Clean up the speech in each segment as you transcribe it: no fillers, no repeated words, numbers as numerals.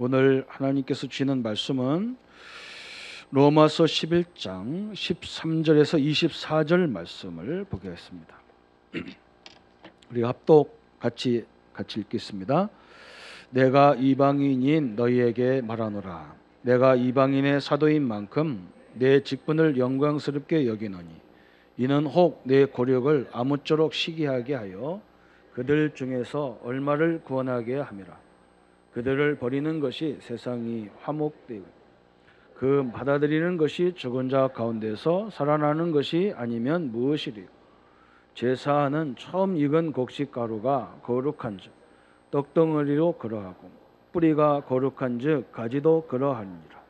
오늘 하나님께서 주시는 말씀은 로마서 11장 13절에서 24절 말씀을 보겠습니다. 우리 합독 같이 읽겠습니다. 내가 이방인인 너희에게 말하노라. 내가 이방인의 사도인 만큼 내 직분을 영광스럽게 여기노니 이는 혹 내 고력을 아무쪼록 시기하게 하여 그들 중에서 얼마를 구원하게 함이라. 그들을 버리는 것이 세상이 화목되고 그 받아들이는 것이 죽은 자 가운데서 살아나는 것이 아니면 무엇이리요. 제사하는 처음 익은 곡식가루가 거룩한즉 떡덩어리로 그러하고 뿌리가 거룩한즉 가지도 그러하니라.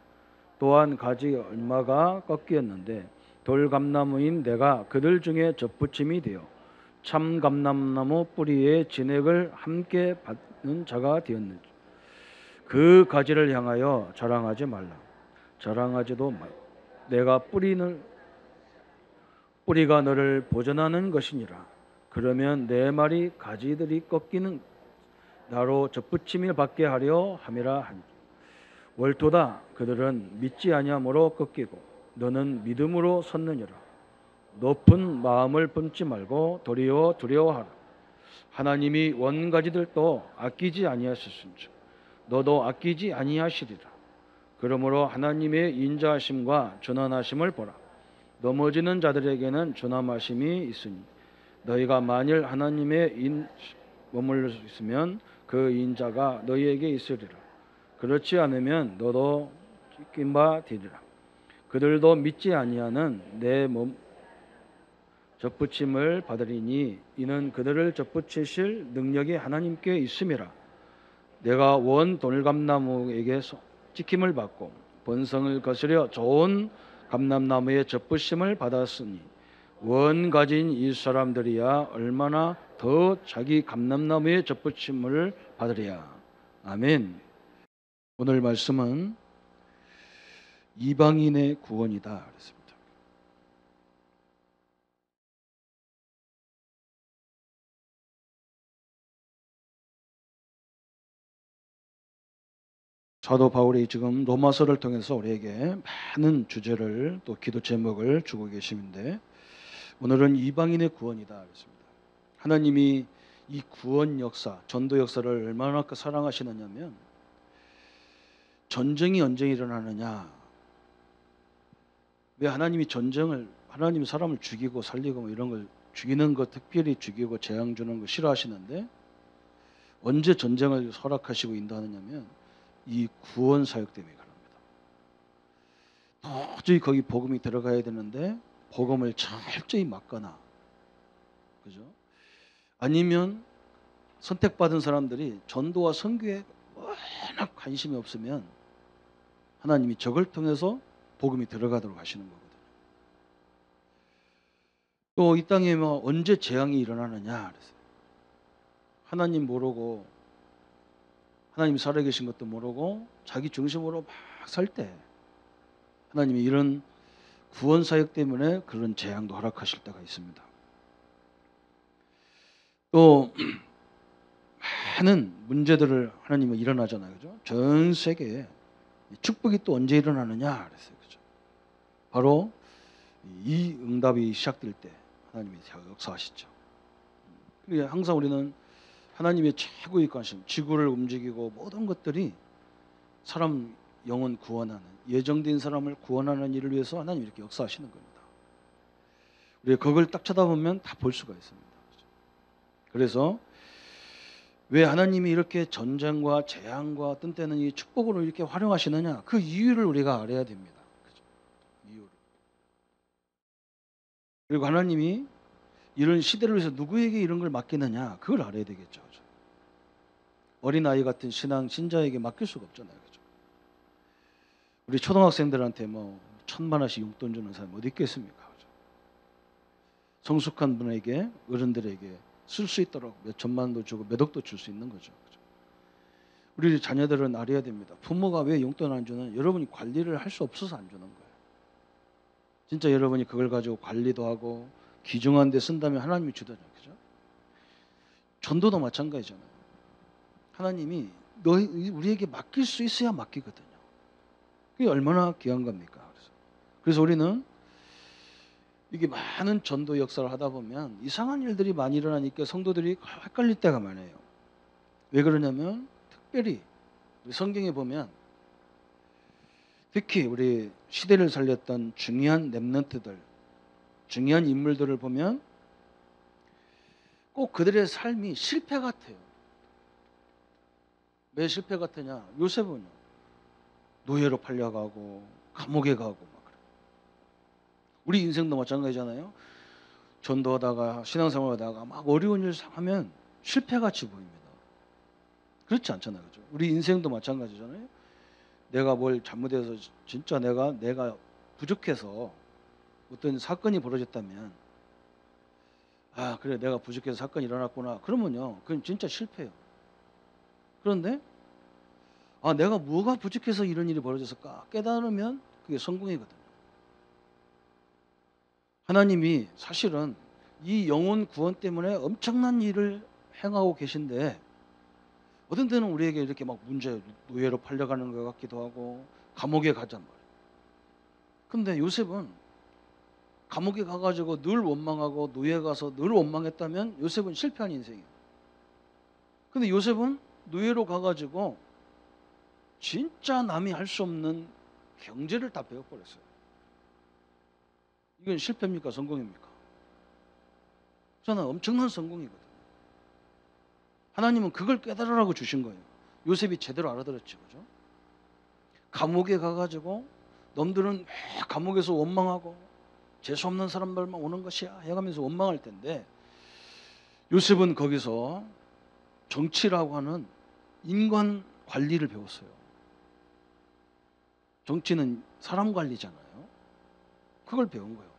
또한 가지 얼마가 꺾였는데 돌감나무인 내가 그들 중에 접붙임이 되어 참 감람나무 뿌리의 진액을 함께 받는 자가 되었는지 그 가지를 향하여 자랑하지 말라. 자랑하지도 말라. 내가 뿌리가 너를 보존하는 것이니라. 그러면 내 말이 가지들이 꺾이는 나로 접붙임을 받게 하려 함이라 하니 월토다. 그들은 믿지 아니함으로 꺾이고 너는 믿음으로 섰느니라. 높은 마음을 품지 말고 도리어 두려워하라. 하나님이 원가지들도 아끼지 아니하셨은즉 너도 아끼지 아니하시리라. 그러므로 하나님의 인자하심과 전환하심을 보라. 넘어지는 자들에게는 전함하심이 있으니 너희가 만일 하나님의 머물러 있으면 그 인자가 너희에게 있으리라. 그렇지 않으면 너도 찢긴 바 되리라. 그들도 믿지 아니하는 내 몸 접붙임을 받으리니 이는 그들을 접붙이실 능력이 하나님께 있음이라. 내가 원 돌감나무에게서 찍힘을 받고 본성을 거스려 좋은 감람나무의 접붙임을 받았으니 원 가진 이 사람들이야 얼마나 더 자기 감람나무의 접붙임을 받으리야. 아멘. 오늘 말씀은 이방인의 구원이다 그랬습니다. 사도 바울이 지금 로마서를 통해서 우리에게 많은 주제를 또 기도 제목을 주고 계시는데 오늘은 이방인의 구원이다 그랬습니다. 하나님이 이 구원 역사, 전도 역사를 얼마나 사랑하시느냐면 전쟁이 언제 일어나느냐? 왜 하나님이 하나님이 사람을 죽이고 살리고 뭐 이런 걸 죽이는 거 특별히 죽이고 재앙 주는 거 싫어하시는데 언제 전쟁을 허락하시고 인도하느냐면 이 구원 사역 때문에 그럽니다. 도저히 거기 복음이 들어가야 되는데 복음을 철저히 막거나, 그죠? 아니면 선택받은 사람들이 전도와 선교에 워낙 관심이 없으면 하나님이 적을 통해서 복음이 들어가도록 하시는 거거든요. 또 이 땅에 뭐 언제 재앙이 일어나느냐 그랬어요. 하나님 모르고 하나님 살아계신 것도 모르고 자기 중심으로 막 살 때 하나님이 이런 구원 사역 때문에 그런 재앙도 허락하실 때가 있습니다. 또 많은 문제들을 하나님은 일어나잖아요, 그죠? 전 세계에 축복이 또 언제 일어나느냐 그랬어요, 그죠? 바로 이 응답이 시작될 때 하나님이 역사하시죠. 그리고 항상 우리는 하나님의 최고의 관심, 지구를 움직이고 모든 것들이 사람 영혼 구원하는, 예정된 사람을 구원하는 일을 위해서 하나님이 이렇게 역사하시는 겁니다. 우리가 그걸 딱 쳐다보면 다 볼 수가 있습니다. 그래서 왜 하나님이 이렇게 전쟁과 재앙과 어떤 때는 이 축복으로 이렇게 활용하시느냐, 그 이유를 우리가 알아야 됩니다. 그죠? 이유를. 그리고 하나님이 이런 시대를 위해서 누구에게 이런 걸 맡기느냐, 그걸 알아야 되겠죠. 그죠? 어린아이 같은 신자에게 맡길 수가 없잖아요. 그죠? 우리 초등학생들한테 뭐 1,000만 원씩 용돈 주는 사람 어디 있겠습니까? 그죠? 성숙한 분에게, 어른들에게 쓸 수 있도록 몇 천만도 주고 몇 억도 줄 수 있는 거죠. 그죠? 우리 자녀들은 알아야 됩니다. 부모가 왜 용돈 안 주는, 여러분이 관리를 할 수 없어서 안 주는 거예요. 진짜 여러분이 그걸 가지고 관리도 하고 귀중한 데 쓴다면 하나님이 주잖아요. 그죠? 전도도 마찬가지잖아요. 하나님이 우리에게 맡길 수 있어야 맡기거든요. 그게 얼마나 귀한 겁니까? 그래서 우리는 이게 많은 전도 역사를 하다 보면 이상한 일들이 많이 일어나니까 성도들이 헷갈릴 때가 많아요. 왜 그러냐면 특별히 우리 성경에 보면 특히 우리 시대를 살렸던 중요한 렘넌트들, 중요한 인물들을 보면 꼭 그들의 삶이 실패 같아요. 왜 실패 같으냐? 요셉은요, 노예로 팔려가고 감옥에 가고 막 그래. 우리 인생도 마찬가지잖아요. 전도하다가 신앙생활하다가 막 어려운 일 하면 실패같이 보입니다. 그렇지 않잖아요, 그죠? 우리 인생도 마찬가지잖아요. 내가 뭘 잘못해서 진짜 내가 부족해서 어떤 사건이 벌어졌다면, 아 그래 내가 부족해서 사건이 일어났구나. 그러면요, 그건 진짜 실패예요. 그런데 아 내가 뭐가 부족해서 이런 일이 벌어졌을까 깨달으면 그게 성공이거든요. 하나님이 사실은 이 영혼 구원 때문에 엄청난 일을 행하고 계신데 어떤 때는 우리에게 이렇게 막 노예로 팔려가는 것 같기도 하고 감옥에 가잔 말이에요. 근데 요셉은 감옥에 가가지고 늘 원망하고 노예에 가서 늘 원망했다면 요셉은 실패한 인생이에요. 근데 요셉은 노예로 가가지고 진짜 남이 할 수 없는 경제를 다 배워버렸어요. 이건 실패입니까? 성공입니까? 저는 엄청난 성공이거든요. 하나님은 그걸 깨달으라고 주신 거예요. 요셉이 제대로 알아들었죠. 그죠? 감옥에 가가지고 놈들은 왜 감옥에서 원망하고 재수없는 사람들만 오는 것이야 해가면서 원망할 텐데 요셉은 거기서 정치라고 하는 인간 관리를 배웠어요. 정치는 사람 관리잖아요. 그걸 배운 거예요.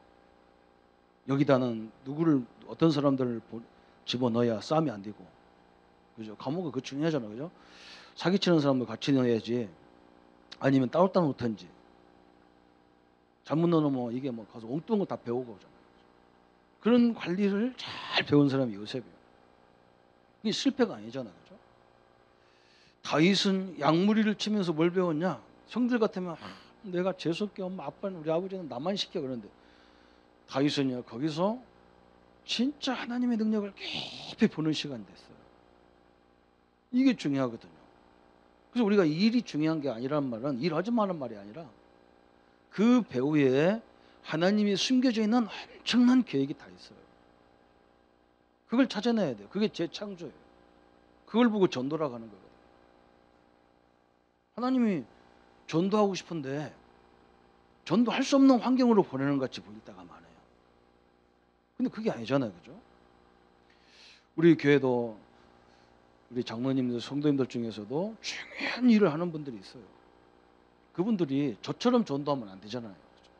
여기다는 누구를 어떤 사람들을 집어넣어야 싸움이 안 되고, 그죠? 감옥은 그거 중요하잖아요, 그죠? 사기치는 사람도 같이 넣어야지, 아니면 따로 놓든지. 잘못 넣으면 이게 뭐 가서 엉뚱한 거 다 배우고 오잖아요. 그런 관리를 잘 배운 사람이 요셉이에요. 이게 실패가 아니잖아요, 그죠? 다윗은 양무리를 치면서 뭘 배웠냐? 형들 같으면 내가 재수없게 엄마 아빠는 우리 아버지는 나만 시켜 그러는데 다윗은요 거기서 진짜 하나님의 능력을 깊이 보는 시간이 됐어요. 이게 중요하거든요. 그래서 우리가 일이 중요한 게 아니란 말은 일하지 말란 말이 아니라 그 배후에 하나님이 숨겨져 있는 엄청난 계획이 다 있어요. 그걸 찾아내야 돼요. 그게 재창조예요. 그걸 보고 전도라고 하는 거거든요. 하나님이 전도하고 싶은데 전도할 수 없는 환경으로 보내는 것 같이 보일 때가 많아요. 근데 그게 아니잖아요, 그죠? 우리 교회도 우리 장로님들, 성도님들 중에서도 중요한 일을 하는 분들이 있어요. 그분들이 저처럼 전도하면 안 되잖아요. 그죠?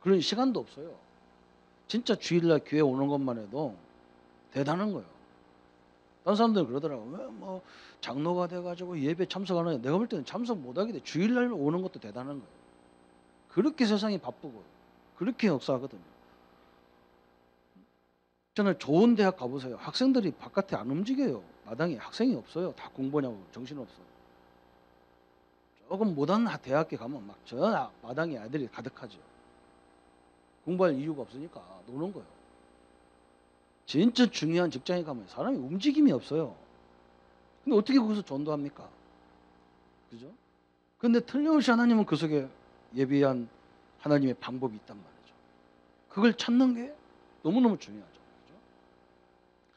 그런 시간도 없어요. 진짜 주일날 교회 오는 것만 해도 대단한 거예요. 다른 사람들은 그러더라고요. 왜 뭐 장로가 돼가지고 예배 참석하는, 내가 볼 때는 참석 못하게 돼. 주일날 오는 것도 대단한 거예요. 그렇게 세상이 바쁘고 그렇게 역사하거든요. 저는 좋은 대학 가보세요. 학생들이 바깥에 안 움직여요. 마당에 학생이 없어요. 다 공부하냐고 정신없어. 조금 못한 대학에 가면 막 저 마당에 아이들이 가득하죠. 공부할 이유가 없으니까 노는 거예요. 진짜 중요한 직장에 가면 사람이 움직임이 없어요. 근데 어떻게 거기서 전도합니까? 그죠? 근데 틀림없이 하나님은 그 속에 예비한 하나님의 방법이 있단 말이죠. 그걸 찾는 게 너무너무 중요하죠. 그죠?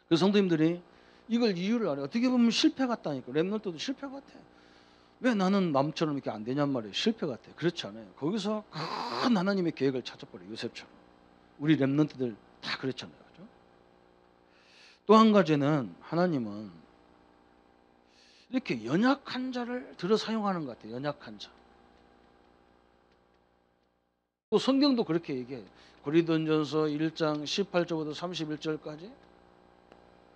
그 성도님들이 이걸 이유를 알아요. 어떻게 보면 실패 같다니까. 렘넌트도 실패 같아. 왜 나는 남처럼 이렇게 안 되냔 말이에요. 실패 같아. 그렇지 않아요. 거기서 큰 하나님의 계획을 찾아버려요. 요셉처럼. 우리 렘넌트들 다 그렇잖아요. 그죠? 또 한 가지는 하나님은 이렇게 연약한 자를 들어 사용하는 것 같아요. 연약한 자. 또 성경도 그렇게 얘기해요. 고린도전서 1장 18절부터 31절까지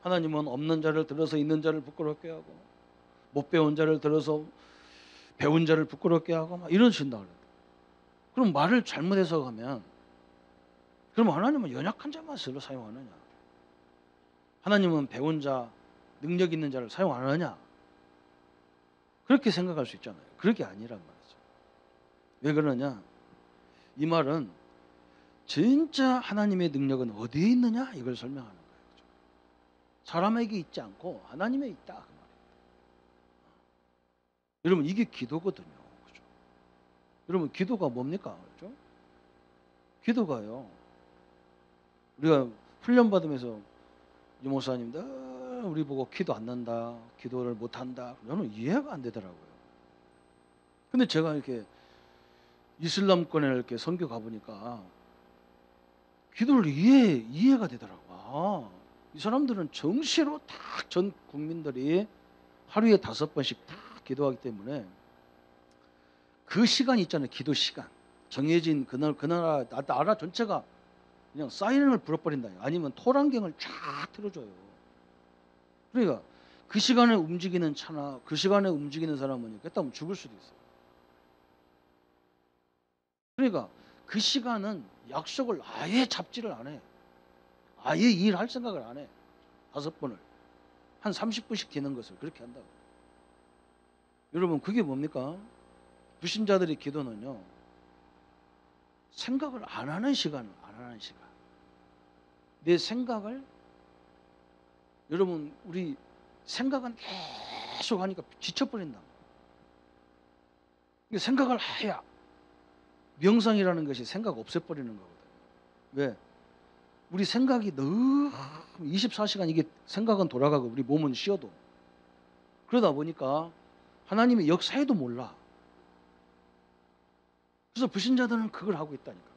하나님은 없는 자를 들어서 있는 자를 부끄럽게 하고 못 배운 자를 들어서 배운 자를 부끄럽게 하고 막 이러신다 그래요. 그럼 말을 잘못해서 가면 그럼 하나님은 연약한 자만 들어 사용하느냐? 하나님은 배운 자, 능력 있는 자를 사용 안 하느냐? 그렇게 생각할 수 있잖아요. 그렇게 아니란 말이죠. 왜 그러냐? 이 말은 진짜 하나님의 능력은 어디에 있느냐? 이걸 설명하는 거예요. 그죠? 사람에게 있지 않고 하나님에 있다. 그 말이에요. 여러분 이게 기도거든요. 그죠? 여러분 기도가 뭡니까? 그죠? 기도가요. 우리가 훈련 받으면서 이 목사님 늘 우리 보고 기도 안 난다, 기도를 못 한다. 저는 이해가 안 되더라고요. 근데 제가 이렇게 이슬람권에 이렇게 선교 가보니까 기도를 이해가 되더라고요. 아, 이 사람들은 정시로 다 전 국민들이 하루에 5번씩 다 기도하기 때문에 그 시간이 있잖아요. 기도 시간. 정해진 그 나라 전체가 그냥 사이렌을 불어버린다. 아니면 토랑경을 쫙 틀어줘요. 그러니까 그 시간에 움직이는 차나 그 시간에 움직이는 사람은 그랬다면 죽을 수도 있어요. 그러니까 그 시간은 약속을 아예 잡지를 안 해. 아예 일할 생각을 안 해. 5번을. 한 30분씩 되는 것을 그렇게 한다고. 여러분 그게 뭡니까? 불신자들의 기도는요. 생각을 안 하는 시간. 내 생각을 여러분 우리 생각은 계속 하니까 지쳐버린다. 생각을 해야 명상이라는 것이 생각 없애버리는 거거든요. 왜? 우리 생각이 너무 24시간 이게 생각은 돌아가고 우리 몸은 쉬어도 그러다 보니까 하나님의 역사에도 몰라. 그래서 불신자들은 그걸 하고 있다니까.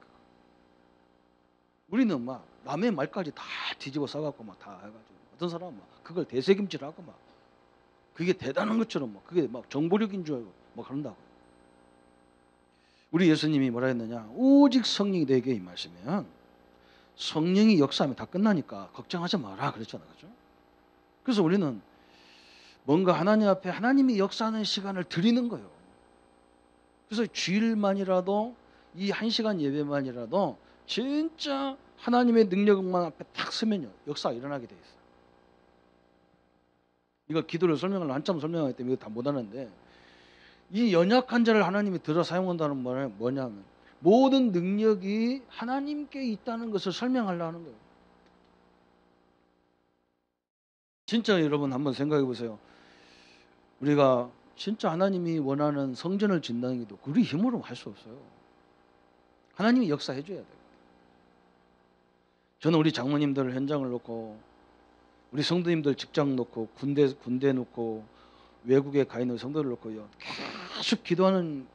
우리는 막 남의 말까지 다 뒤집어 써갖고 막 다 해가지고 어떤 사람은 막 그걸 대세김질하고 막 그게 대단한 것처럼 막 그게 막 정보력인 줄 알고 막 그런다고. 우리 예수님이 뭐라 했느냐? 오직 성령이 내게 임하시면 성령이 역사하면 다 끝나니까 걱정하지 마라 그랬잖아요. 그죠? 그래서 우리는 뭔가 하나님 앞에 하나님이 역사하는 시간을 드리는 거예요. 그래서 주일만이라도 이 1시간 예배만이라도 진짜 하나님의 능력만 앞에 딱 서면요. 역사가 일어나게 돼 있어요. 이거 기도를 설명을 한참 설명하기 때문에 이거 다 못하는데 이 연약한 자를 하나님이 들어 사용한다는 말은 뭐냐면 모든 능력이 하나님께 있다는 것을 설명하려는 거예요. 진짜 여러분 한번 생각해 보세요. 우리가 진짜 하나님이 원하는 성전을 짓는 게도 우리 힘으로 할 수 없어요. 하나님이 역사해 줘야 돼요. 저는 우리 장모님들 현장을 놓고 우리 성도님들 직장 놓고 군대 놓고 외국에 가 있는 성도를 놓고요. 계속 기도하는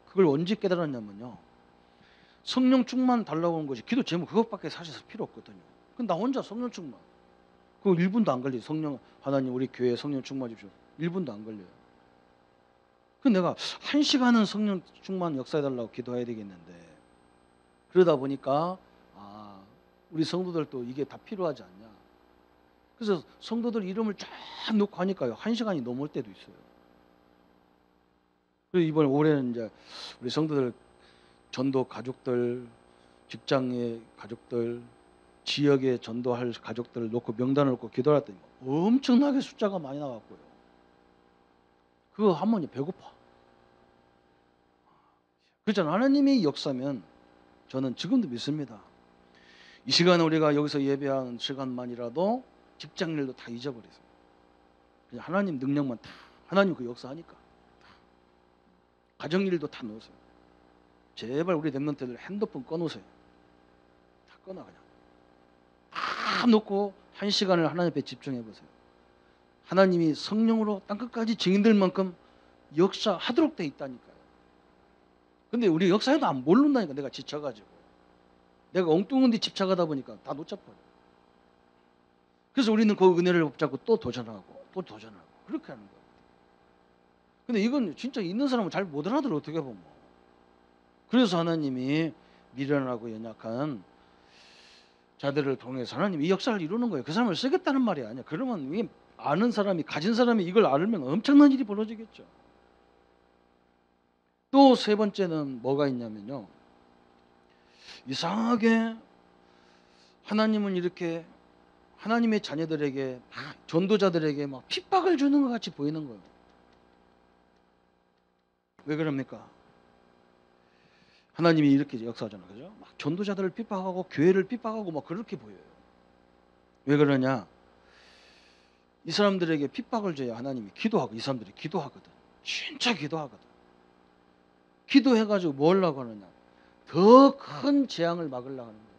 그걸 언제 깨달았냐면요. 성령 충만 달라고 하는 것이 기도 제목 그것밖에 사실 필요 없거든요. 근데 나 혼자 성령 충만. 그거 1분도 안 걸려요. 성령 하나님 우리 교회에 성령 충만 주십시오. 1분도 안 걸려요. 그 내가 1시간은 성령 충만 역사해달라고 기도해야 되겠는데 그러다 보니까 우리 성도들도 이게 다 필요하지 않냐. 그래서 성도들 이름을 쫙 놓고 하니까요. 1시간이 넘을 때도 있어요. 그리고 이번 올해는 이제 우리 성도들 전도 가족들, 직장의 가족들, 지역에 전도할 가족들을 놓고 명단을 놓고 기도할 때 엄청나게 숫자가 많이 나왔고요. 그거 하면 배고파. 그렇잖아요. 하나님의 역사면 저는 지금도 믿습니다. 이 시간에 우리가 여기서 예배하는 시간만이라도 직장 일도 다 잊어버리세요. 그냥 하나님 능력만 다 하나님 그 역사하니까 가정 일도 다 넣으세요. 제발 우리 랩런트들 핸드폰 꺼놓으세요. 다 꺼놔 그냥. 다 놓고 1시간을 하나님 앞에 집중해 보세요. 하나님이 성령으로 땅끝까지 증인될 만큼 역사하도록 돼 있다니까요. 근데 우리 역사에도 안 모른다니까. 내가 지쳐가지고 내가 엉뚱한 데 집착하다 보니까 다 놓쳐버려. 그래서 우리는 그 은혜를 붙잡고 또 도전하고 그렇게 하는 거예요. 근데 이건 진짜 있는 사람은 잘 못 알아들어 어떻게 보면. 그래서 하나님이 미련하고 연약한 자들을 통해서 하나님이 이 역사를 이루는 거예요. 그 사람을 쓰겠다는 말이 아니야. 그러면 이 아는 사람이 가진 사람이 이걸 알면 엄청난 일이 벌어지겠죠. 또 세 번째는 뭐가 있냐면요. 이상하게 하나님은 이렇게 하나님의 자녀들에게 전도자들에게 막 핍박을 주는 것 같이 보이는 거예요. 왜 그럽니까? 하나님이 이렇게 역사하잖아요. 그죠? 막 전도자들을 핍박하고 교회를 핍박하고 막 그렇게 보여요. 왜 그러냐? 이 사람들에게 핍박을 줘야 하나님이 기도하고, 이 사람들이 기도하거든. 진짜 기도하거든. 기도해가지고 뭐 하려고 하느냐? 더 큰 재앙을 막으려고 하는 거예요.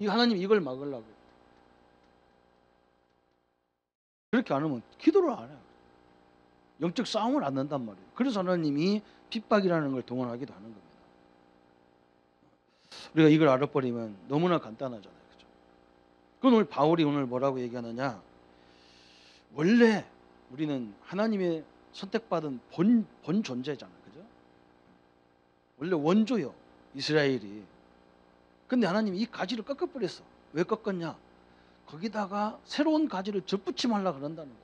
이 하나님이 이걸 막으려고. 그렇게 안 하면 기도를 안 해요. 영적 싸움을 안 한단 말이에요. 그래서 하나님이 핍박이라는 걸 동원하기도 하는 겁니다. 우리가 이걸 알아버리면 너무나 간단하잖아요. 그죠? 그건 오늘 바울이 오늘 뭐라고 얘기하느냐? 원래 우리는 하나님의 선택받은 본 존재잖아요. 그죠? 원래 원조요. 이스라엘이. 근데 하나님이 이 가지를 꺾어버렸어. 왜 꺾었냐? 거기다가 새로운 가지를 접붙임하려고 그런다는 거예요.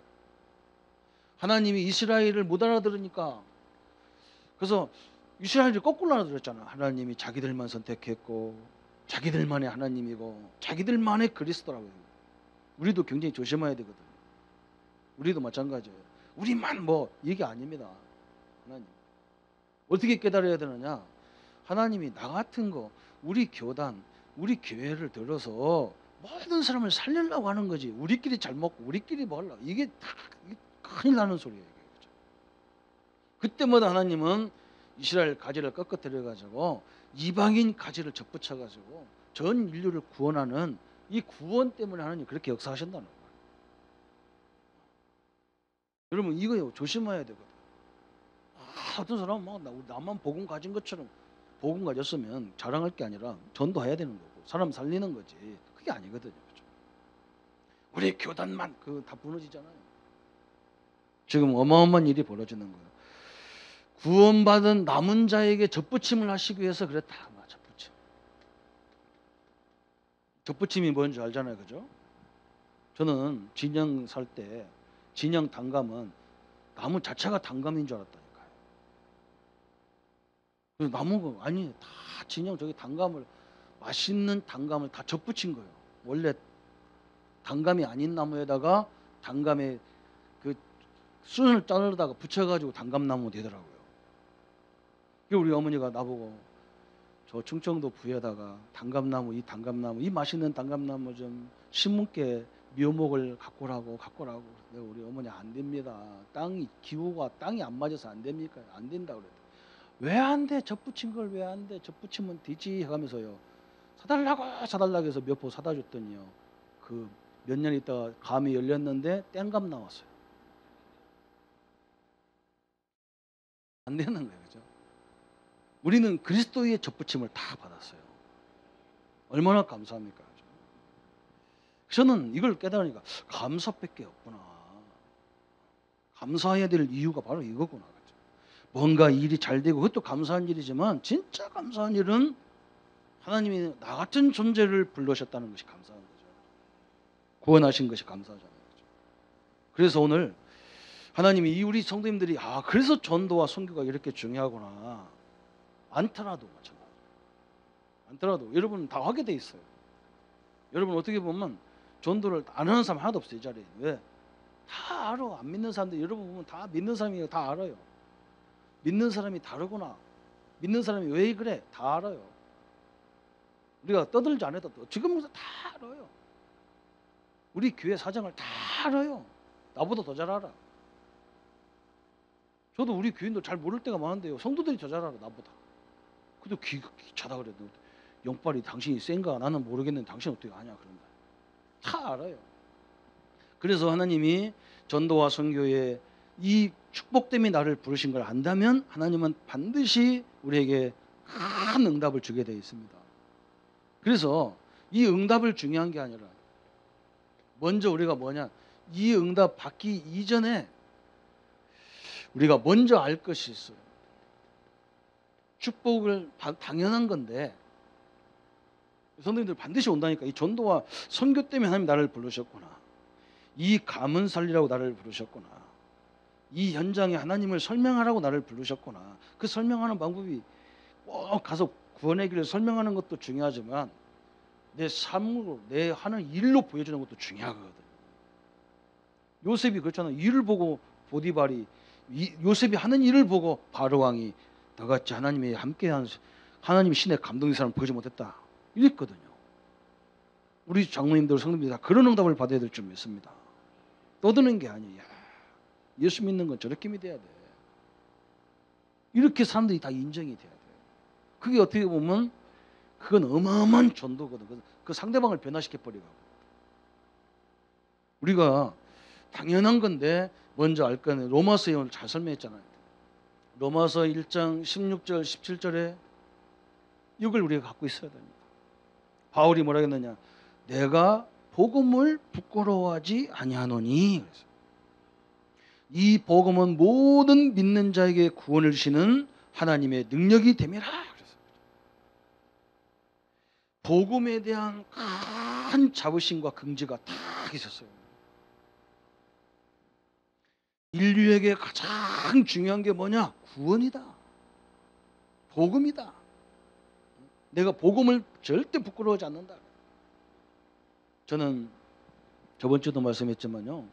하나님이 이스라엘을 못 알아들으니까, 그래서 이스라엘이 거꾸로 알아들었잖아. 하나님이 자기들만 선택했고 자기들만의 하나님이고 자기들만의 그리스도라고요. 우리도 굉장히 조심해야 되거든. 우리도 마찬가지예요. 우리만 뭐 이게 아닙니다. 하나님 어떻게 깨달아야 되느냐? 하나님이 나 같은 거, 우리 교단, 우리 교회를 들어서 모든 사람을 살리려고 하는 거지. 우리끼리 잘 먹고 우리끼리 뭐 하려고. 이게 다 큰일 나는 소리예요. 그렇죠? 그때마다 하나님은 이스라엘 가지를 꺾어뜨려 가지고 이방인 가지를 접붙여 가지고 전 인류를 구원하는 이 구원 때문에 하나님 그렇게 역사하신다는 거예요. 여러분 이거요 조심해야 되거든. 어떤 사람은 막 나만 복음 가진 것처럼 복음 가졌으면 자랑할 게 아니라 전도해야 되는 거고 사람 살리는 거지. 그게 아니거든요. 그렇죠? 우리 교단만 다 무너지잖아요. 지금 어마어마한 일이 벌어지는 거예요. 구원받은 남은 자에게 접붙임을 하시기 위해서 그랬다. 접붙임. 접붙임이 뭔지 알잖아요. 그죠? 저는 진영 살 때 진영 단감은 나무 자체가 단감인 줄 알았다니까요. 그래서 나무가 아니 다 진영 저기 단감을 맛있는 단감을 다 접붙인 거예요. 원래 단감이 아닌 나무에다가 단감의 그 순을 자르다가 붙여가지고 단감나무 되더라고요. 그리고 우리 어머니가 나보고 저 충청도 부에다가 단감나무 이 맛있는 단감나무 좀 신문께 묘목을 갖고라고. 내가 우리 어머니 안 됩니다. 기후가 땅이 안 맞아서 안 됩니까? 안 된다 그랬더니 왜 안 돼? 접붙인 걸 왜 안 돼? 접붙이면 되지 하면서요. 사달라고 해서 몇 포 사다 줬더니요. 그 몇 년 있다가 감이 열렸는데 땡감 나왔어요. 안 되는 거예요. 그죠? 우리는 그리스도의 접붙임을 다 받았어요. 얼마나 감사합니까? 저는 이걸 깨달으니까 감사밖에 없구나. 감사해야 될 이유가 바로 이거구나. 그죠? 뭔가 일이 잘 되고 그것도 감사한 일이지만 진짜 감사한 일은 하나님이 나 같은 존재를 불러셨다는 것이 감사한 거죠. 구원하신 것이 감사하잖아요. 그죠? 그래서 오늘 하나님이 우리 성도님들이 그래서 전도와 선교가 이렇게 중요하구나. 않더라도 마찬가지. 않더라도 여러분 다 하게 돼 있어요. 여러분 어떻게 보면 전도를 안 하는 사람 하나도 없어요. 이 자리에. 왜? 다 알아. 안 믿는 사람들 여러분 보면 다 믿는 사람이 다 알아요. 믿는 사람이 다르구나. 믿는 사람이 왜 그래? 다 알아요. 우리가 떠들지 않아도 지금 다 알아요. 우리 교회 사정을 다 알아요. 나보다 더 잘 알아. 저도 우리 교인도 잘 모를 때가 많은데요. 성도들이 더 잘 알아 나보다. 그래도 귀찮다 그래도 영빨이 당신이 센가 나는 모르겠는데 당신 어떻게 아냐 그런다. 다 알아요. 그래서 하나님이 전도와 선교에 이 축복 때문에 나를 부르신 걸 안다면 하나님은 반드시 우리에게 큰 응답을 주게 되어 있습니다. 그래서 이 응답을 중요한 게 아니라 먼저 우리가 뭐냐, 이 응답 받기 이전에 우리가 먼저 알 것이 있어요. 축복을 당연한 건데 선생님들 반드시 온다니까. 이 전도와 선교 때문에 하나님 나를 부르셨구나. 이 감은 살리라고 나를 부르셨구나. 이 현장에 하나님을 설명하라고 나를 부르셨구나. 그 설명하는 방법이 꼭 가서 구원의 길을 설명하는 것도 중요하지만 내 삶으로 내 하는 일로 보여주는 것도 중요하거든. 요셉이 그렇잖아. 일을 보고 보디발이 요셉이 하는 일을 보고 바로 왕이 너같이 하나님이 함께한 하나님 신의 감동의 사람을 보지 못했다 이랬거든요. 우리 장로님들 성도님들 다 그런 응답을 받아야 될 줄 믿습니다. 떠드는 게 아니에요. 예수 믿는 건 저렇게 믿어야 돼. 이렇게 사람들이 다 인정이 돼야 돼요. 그게 어떻게 보면 그건 어마어마한 전도거든. 그 상대방을 변화시켜 버리고. 우리가 당연한 건데 먼저 알 거는 로마서에 오늘 잘 설명했잖아요. 로마서 1장 16절 17절에 이걸 우리가 갖고 있어야 됩니다. 바울이 뭐라 했느냐? 내가 복음을 부끄러워하지 아니하노니. 이 복음은 모든 믿는 자에게 구원을 주시는 하나님의 능력이 됨이라. 복음에 대한 큰 자부심과 긍지가 다 있었어요. 인류에게 가장 중요한 게 뭐냐? 구원이다. 복음이다. 내가 복음을 절대 부끄러워하지 않는다. 저는 저번 주도 말씀했지만요.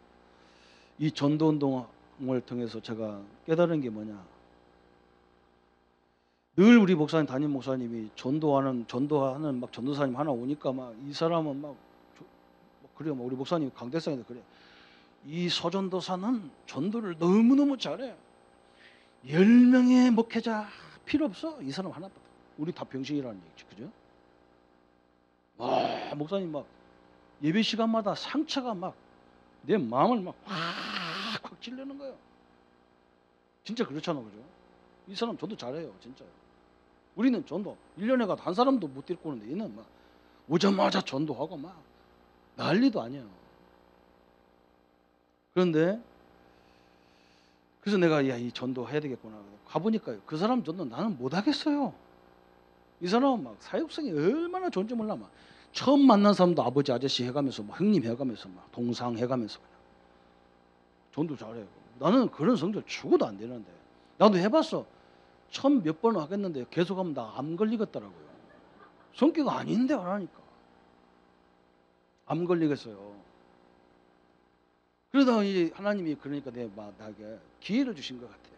이 전도운동을 통해서 제가 깨달은 게 뭐냐. 늘 우리 목사님, 담임 목사님이 전도하는 막 전도사님 하나 오니까 막 이 사람은 막 그래요. 우리 목사님 강대상에도 그래. 이 서전도사는 전도를 너무너무 잘해. 10명의 목회자 필요 없어. 이 사람 하나밖에. 우리 다 병신이라는 얘기지. 그죠? 와, 목사님 막 예배 시간마다 상처가 막 내 마음을 막 확 찔르는 거예요. 진짜 그렇잖아. 그죠? 이 사람 전도 잘해요. 진짜요. 우리는 전도 1년에 가도 한 사람도 못 데리고 오는데 얘는 막 오자마자 전도하고 막 난리도 아니에요. 그런데 그래서 내가 야, 이 전도 해야 되겠구나. 가보니까 그 사람 전도 나는 못 하겠어요. 이 사람은 막 사역성이 얼마나 좋은지 몰라. 막 처음 만난 사람도 아버지 아저씨 해가면서 막 형님 해가면서 막 동상 해가면서 그냥 전도 잘해요. 나는 그런 성질 죽어도 안 되는데. 나도 해봤어. 처음 몇 번 하겠는데 계속하면 나 암 걸리겠더라고요. 성격 아닌데 하라니까. 암 걸리겠어요. 그러다가 이제 하나님이 그러니까 나에게 기회를 주신 것 같아요.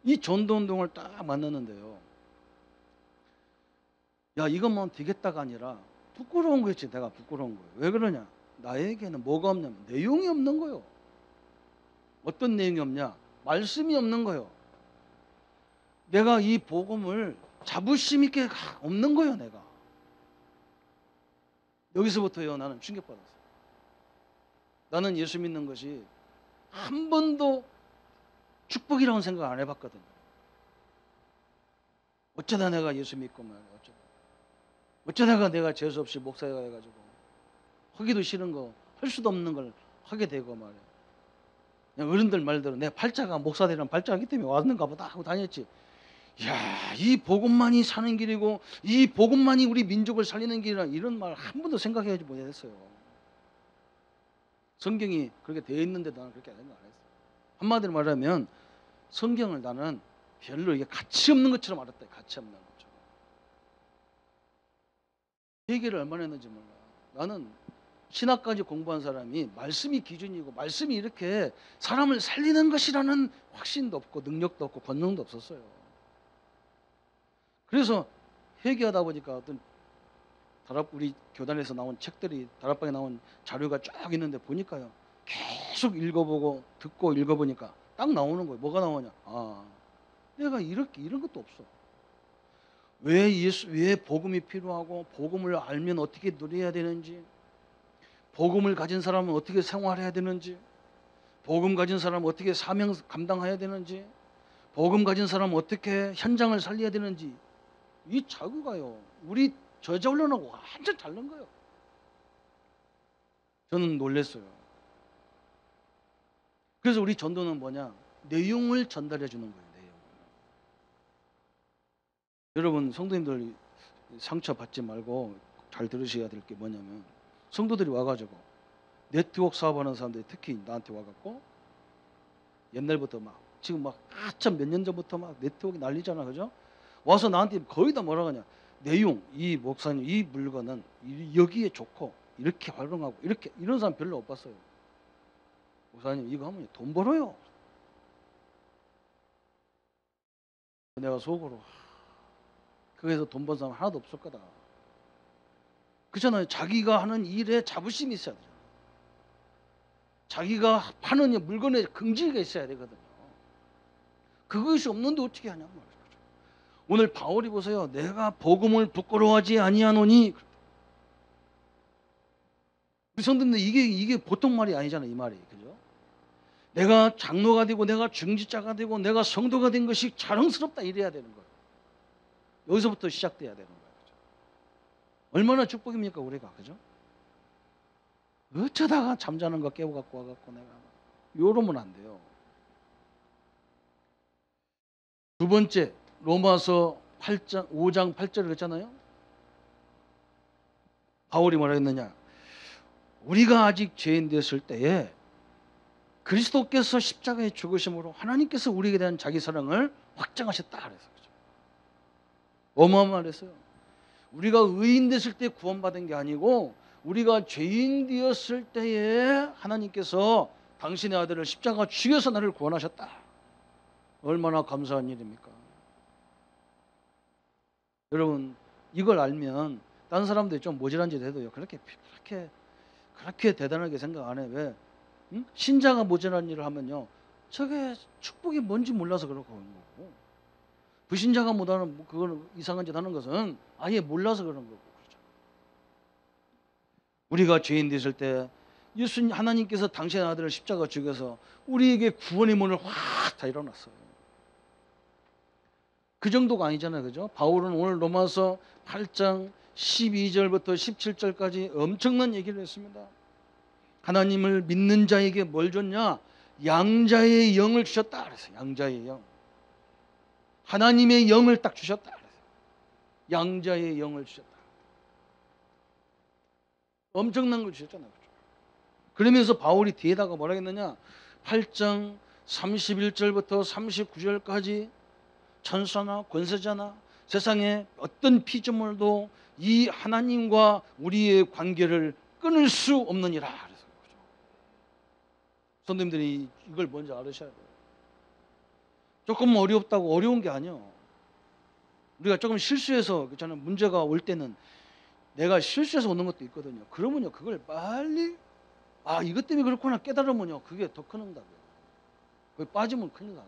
이 전도운동을 딱 만났는데요. 야, 이것만 되겠다가 아니라 부끄러운 거였지. 내가 부끄러운 거예요. 왜 그러냐? 나에게는 뭐가 없냐면 내용이 없는 거예요. 어떤 내용이 없냐? 말씀이 없는 거예요. 내가 이 복음을 자부심 있게 없는 거예요. 내가. 여기서부터요 나는 충격받았어요. 나는 예수 믿는 것이 한 번도 축복이라고 생각 안 해봤거든요. 어쩌다 내가 예수 믿고 말이야. 어쩌다가 내가 재수 없이 목사가 해가지고 하기도 싫은 거 할 수도 없는 걸 하게 되고 말이야. 그냥 어른들 말대로 내 팔자가 목사들이랑 팔자기 때문에 왔는가 보다 하고 다녔지. 야, 이 복음만이 사는 길이고 이 복음만이 우리 민족을 살리는 길이라 이런 말 한 번도 생각해보지 못했어요. 성경이 그렇게 되어 있는데도 나는 그렇게 생각 안 했어요. 한마디로 말하면 성경을 나는 별로 이게 가치 없는 것처럼 알았다. 가치 없는 것처럼. 회개를 얼마나 했는지 몰라. 나는 신학까지 공부한 사람이 말씀이 기준이고 말씀이 이렇게 사람을 살리는 것이라는 확신도 없고 능력도 없고 권능도 없었어요. 그래서 회개하다 보니까 어떤 우리 교단에서 나온 책들이 다락방에 나온 자료가 쫙 있는데 보니까요. 계속 읽어보고 듣고 읽어보니까 딱 나오는 거예요. 뭐가 나오냐? 아, 내가 이런 것도 없어. 왜 복음이 필요하고 복음을 알면 어떻게 누려야 되는지, 복음을 가진 사람은 어떻게 생활해야 되는지, 복음 가진 사람은 어떻게 사명 감당해야 되는지, 복음 가진 사람은 어떻게 현장을 살려야 되는지 이 자구가요. 우리 저자훈련하고 완전 다른 거예요. 저는 놀랐어요. 그래서 우리 전도는 뭐냐? 내용을 전달해 주는 거예요. 내용. 여러분 성도님들 상처 받지 말고 잘 들으셔야 될 게 뭐냐면 성도들이 와가지고 네트워크 사업하는 사람들이 특히 나한테 와갖고 옛날부터 막 지금 막 한참 몇 년 전부터 막 네트워크 난리잖아, 그죠? 와서 나한테 거의 다 뭐라 하냐? 내용, 이 목사님, 이 물건은 여기에 좋고 이렇게 활용하고 이렇게 이런 사람 별로 못 봤어요. 목사님 이거 하면 돈 벌어요. 내가 속으로 거기서 돈 번 사람 하나도 없을 거다. 그렇잖아요. 자기가 하는 일에 자부심이 있어야 돼요. 자기가 파는 물건에 긍지가 있어야 되거든요. 그것이 없는데 어떻게 하냐 말이죠. 오늘 바울이 보세요. 내가 복음을 부끄러워하지 아니하노니. 우리 성도님들 이게 보통 말이 아니잖아요. 이 말이. 그죠? 내가 장로가 되고 내가 중지자가 되고 내가 성도가 된 것이 자랑스럽다 이래야 되는 거예요. 여기서부터 시작돼야 되는 거예요. 그죠? 얼마나 축복입니까 우리가. 그죠? 어쩌다가 잠자는 거 깨워 갖고 와갖고 내가 이러면 안 돼요. 두 번째 로마서 5장 8절을 했잖아요. 바울이 뭐라 했느냐. 우리가 아직 죄인 되었을 때에 그리스도께서 십자가에 죽으심으로 하나님께서 우리에게 대한 자기 사랑을 확증하셨다 그래서. 그죠? 어마어마했어요. 우리가 의인 됐을 때 구원받은 게 아니고 우리가 죄인 되었을 때에 하나님께서 당신의 아들을 십자가 죽여서 나를 구원하셨다. 얼마나 감사한 일입니까? 여러분 이걸 알면 다른 사람들이 좀 모질한 짓 해도요 그렇게 대단하게 생각 안 해. 왜? 응? 신자가 모질한 일을 하면요 저게 축복이 뭔지 몰라서 그런 거고, 불신자가 못하는 그거는 이상한 짓 하는 것은 아예 몰라서 그런 거고. 그렇죠? 우리가 죄인 됐을 때 예수님 하나님께서 당신의 아들을 십자가 죽여서 우리에게 구원의 문을 확 다 열어놨어요. 그 정도가 아니잖아요. 그죠? 바울은 오늘 로마서 8장 12절부터 17절까지 엄청난 얘기를 했습니다. 하나님을 믿는 자에게 뭘 줬냐? 양자의 영을 주셨다 그래서. 양자의 영. 하나님의 영을 딱 주셨다 그래서. 양자의 영을 주셨다. 엄청난 걸 주셨잖아요. 그러면서 바울이 뒤에다가 뭐라 했느냐? 8장 31절부터 39절까지 천사나 권세자나 세상에 어떤 피조물도 이 하나님과 우리의 관계를 끊을 수 없느니라. 그래서 선생님들이 이걸 먼저 알으셔야 돼요. 조금 어렵다고 어려운 게 아니에요. 우리가 조금 실수해서 저는 문제가 올 때는 내가 실수해서 오는 것도 있거든요. 그러면요 그걸 빨리 이것 때문에 그렇구나 깨달으면요 그게 더 큰 응답이에요. 거기 빠지면 큰일 나요.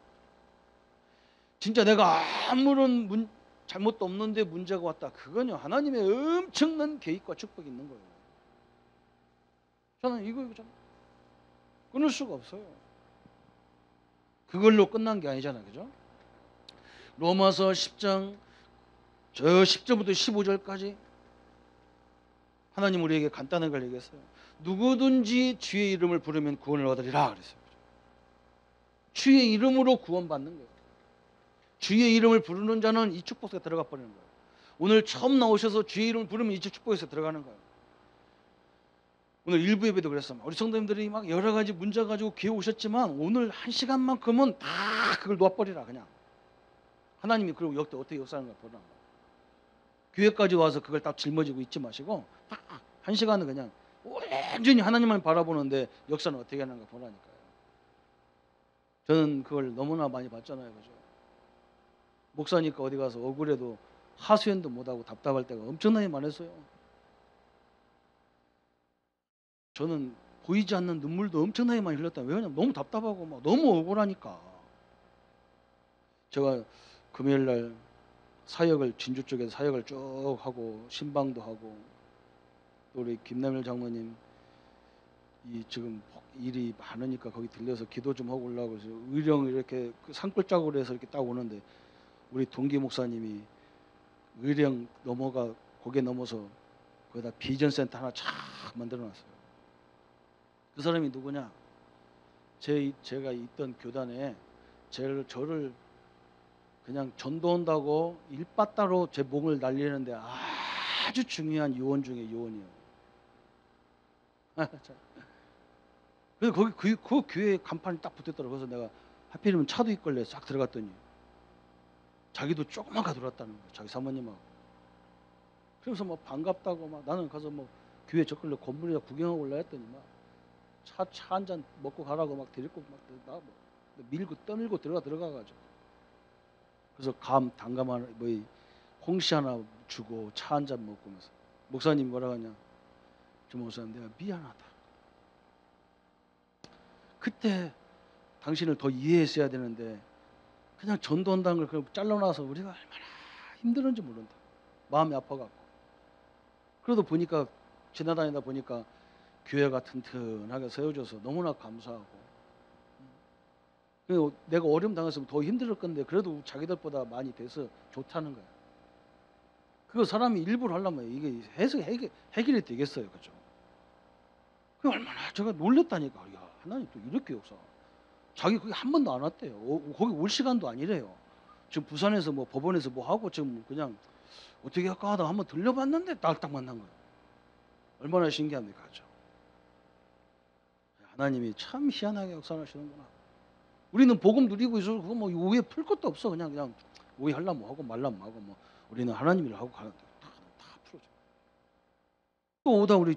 진짜 내가 아무런 잘못도 없는데 문제가 왔다. 그건요 하나님의 엄청난 계획과 축복이 있는 거예요. 저는 이거 끊을 수가 없어요. 그걸로 끝난 게 아니잖아요. 그죠? 로마서 10장 10절부터 15절까지 하나님 우리에게 간단한 걸 얘기했어요. 누구든지 주의 이름을 부르면 구원을 얻으리라 그랬어요. 주의 이름으로 구원받는 거예요. 주의 이름을 부르는 자는 이 축복 속에 들어가 버리는 거예요. 오늘 처음 나오셔서 주의 이름을 부르면 이 축복에서 들어가는 거예요. 오늘 일부 예배도 그랬어요. 우리 성도님들이 막 여러 가지 문제 가지고 교회 오셨지만 오늘 한 시간만큼은 다 그걸 놓아버리라 그냥. 하나님이 그리고 여기 어떻게 역사하는 걸 보라. 교회까지 와서 그걸 딱 짊어지고 있지 마시고 딱 한 시간은 그냥 완전히 하나님만 바라보는데 역사는 어떻게 하는가 보라니까요. 저는 그걸 너무나 많이 봤잖아요. 그죠? 목사니까 어디 가서 억울해도 하소연도 못하고 답답할 때가 엄청나게 많았어요. 저는 보이지 않는 눈물도 엄청나게 많이 흘렸다. 왜냐면 너무 답답하고 막 너무 억울하니까. 제가 금요일 날 사역을 진주 쪽에서 사역을 쭉 하고 신방도 하고 또 우리 김남일 장로님 이 지금 일이 많으니까 거기 들려서 기도 좀 하고 오려고 해서 의령 이렇게 산골짜기로 해서 이렇게 딱 오는데 우리 동기 목사님이 의령 넘어가 고개 넘어서 거기다 비전센터 하나 쫙 만들어놨어요. 그 사람이 누구냐? 제가 있던 교단에 저를 그냥 전도한다고 일바따로 제 목을 날리는데 아주 중요한 요원 중에 요원이에요. 그래서 거기 그 교회 간판이 딱 붙었더라고. 그래서 내가 하필이면 차도 있걸래 싹 들어갔더니 자기도 조그맣게 들어왔다는 거야. 자기 사모님하고. 그래서 막 반갑다고 막 나는 가서 뭐 교회 저걸로 건물이나 구경하고 올라 했더니 막 차 한 잔 먹고 가라고 막 데리고 막 나 밀고 떠밀고 들어가가지고 그래서 단감 하나, 홍시 하나 주고 차 한 잔 먹으면서 목사님 뭐라 하냐? 저 목사님 내가 미안하다. 그때 당신을 더 이해했어야 되는데 그냥 전도한다는 걸 잘라놔서 우리가 얼마나 힘들었는지 모른다. 마음이 아파갖고. 그래도 보니까 지나다니다 보니까 교회가 튼튼하게 세워져서 너무나 감사하고, 그리고 내가 어려움 당했으면 더 힘들 건데 그래도 자기들보다 많이 돼서 좋다는 거야. 그거 사람이 일부러 하려면 이게 해결이 되겠어요, 그죠? 그 얼마나 제가 놀랬다니까. 야, 하나님 또 이렇게 역사. 자기 거기 한 번도 안 왔대요. 거기 올 시간도 아니래요. 지금 부산에서 뭐 법원에서 뭐 하고 지금 그냥 어떻게 할까 하다 한번 들려봤는데 딱 만난 거예요. 얼마나 신기합니까, 그죠? 하나님이 참 희한하게 역사하시는구나. 우리는 복음 누리고 있어서 그거 뭐 오해 풀 것도 없어. 그냥 오해하려면 하고 말라면 하고 뭐 우리는 하나님 일을 하고 가는데 다 풀어줘. 또 오다 우리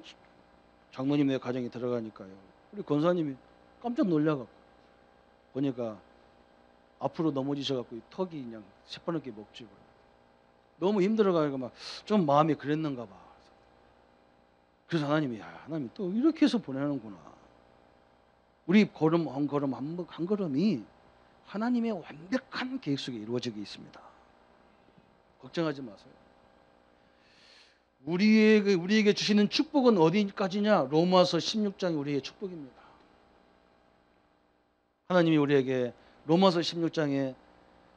장모님네 가정에 들어가니까요. 우리 권사님이 깜짝 놀라갖고 보니까 앞으로 넘어지셔갖고 턱이 그냥 새파랗게 먹지고 너무 힘들어가지고 막 좀 마음이 그랬는가 봐. 그래서 하나님이 하나님 또 이렇게 해서 보내는구나. 우리 걸음 한 걸음 한 걸음이 하나님의 완벽한 계획 속에 이루어지게 있습니다. 걱정하지 마세요. 우리에게 주시는 축복은 어디까지냐? 로마서 16장이 우리의 축복입니다. 하나님이 우리에게 로마서 16장에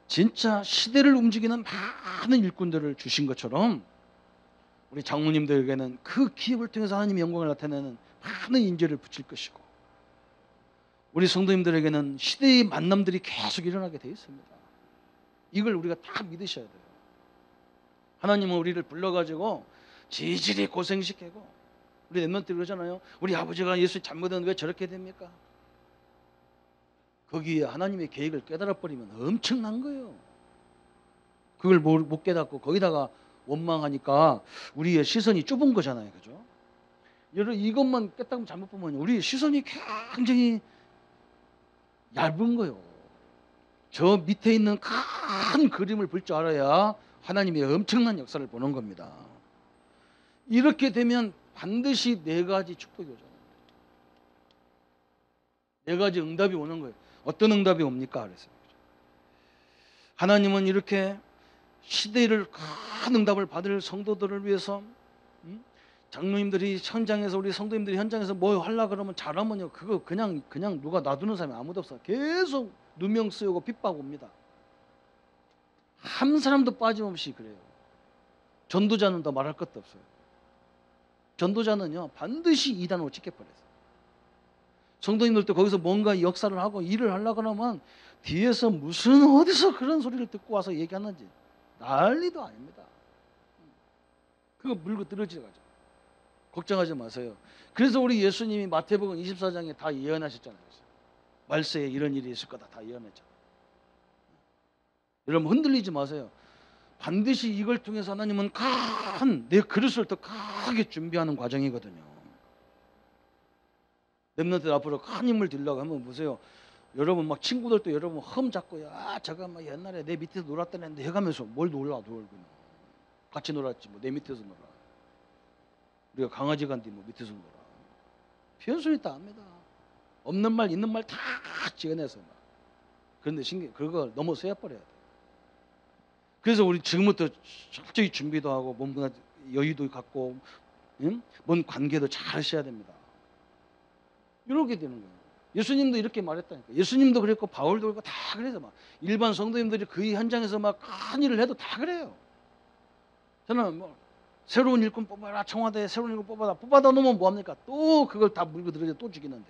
진짜 시대를 움직이는 많은 일꾼들을 주신 것처럼 우리 장모님들에게는 그 기업을 통해서 하나님의 영광을 나타내는 많은 인재를 붙일 것이고, 우리 성도님들에게는 시대의 만남들이 계속 일어나게 되어 있습니다. 이걸 우리가 다 믿으셔야 돼요. 하나님은 우리를 불러가지고 지질이 고생시키고, 우리 랩런트 그러잖아요. 우리 아버지가 예수 잘못했는데 왜 저렇게 됩니까? 거기에 하나님의 계획을 깨달아버리면 엄청난 거예요. 그걸 못 깨닫고 거기다가 원망하니까 우리의 시선이 좁은 거잖아요, 그죠? 여러분 이것만 깨닫고 잘못 보면 우리의 시선이 굉장히 얇은 거예요. 저 밑에 있는 큰 그림을 볼 줄 알아야 하나님의 엄청난 역사를 보는 겁니다. 이렇게 되면 반드시 네 가지 축복이 오잖아요. 네 가지 응답이 오는 거예요. 어떤 응답이 옵니까? 그래서 하나님은 이렇게 시대를 큰 응답을 받을 성도들을 위해서, 장로님들이 현장에서, 우리 성도님들이 현장에서 뭐 하려고 그러면 잘하면요, 그거 그냥 누가 놔두는 사람이 아무도 없어요. 계속 누명 쓰고 핍박 옵니다. 한 사람도 빠짐없이 그래요. 전도자는 더 말할 것도 없어요. 전도자는요 반드시 이단으로 찍혀버려요. 성도님들도 거기서 뭔가 역사를 하고 일을 하려고 하면 뒤에서 무슨 어디서 그런 소리를 듣고 와서 얘기하는지 난리도 아닙니다. 그거 물고 떨어지가지고 걱정하지 마세요. 그래서 우리 예수님이 마태복음 24장에 다 예언하셨잖아요. 말세에 이런 일이 있을 거다 다 예언했잖아요. 여러분 흔들리지 마세요. 반드시 이걸 통해서 하나님은 내 그릇을 더 크게 준비하는 과정이거든요. 랩런트 앞으로 큰 힘을 들려고 하면 보세요. 여러분 막 친구들도 여러분 흠 잡고, 야 저거 막 옛날에 내 밑에서 놀았던 애인데 해가면서 뭘 놀아 같이 놀았지 뭐 내 밑에서 놀아. 우리가 강아지 간뒤 뭐 밑에서 놀아. 변소리 다 합니다. 없는 말 있는 말 다 지어내서 막. 그런데 그걸 넘어서야 버려야 돼. 그래서 우리 지금부터 철저히 준비도 하고 뭔가 여유도 갖고, 뭔 관계도 잘 하셔야 됩니다. 이렇게 되는 거예요. 예수님도 이렇게 말했다니까. 예수님도 그랬고 바울도 그랬고 다 그래서 막 일반 성도님들이 그 현장에서 막 큰 일을 해도 다 그래요. 저는 뭐 새로운 일꾼 뽑아라, 청와대에 새로운 일꾼 뽑아다 놓으면 뭐합니까? 또 그걸 다 물고 들어져 또 죽이는데.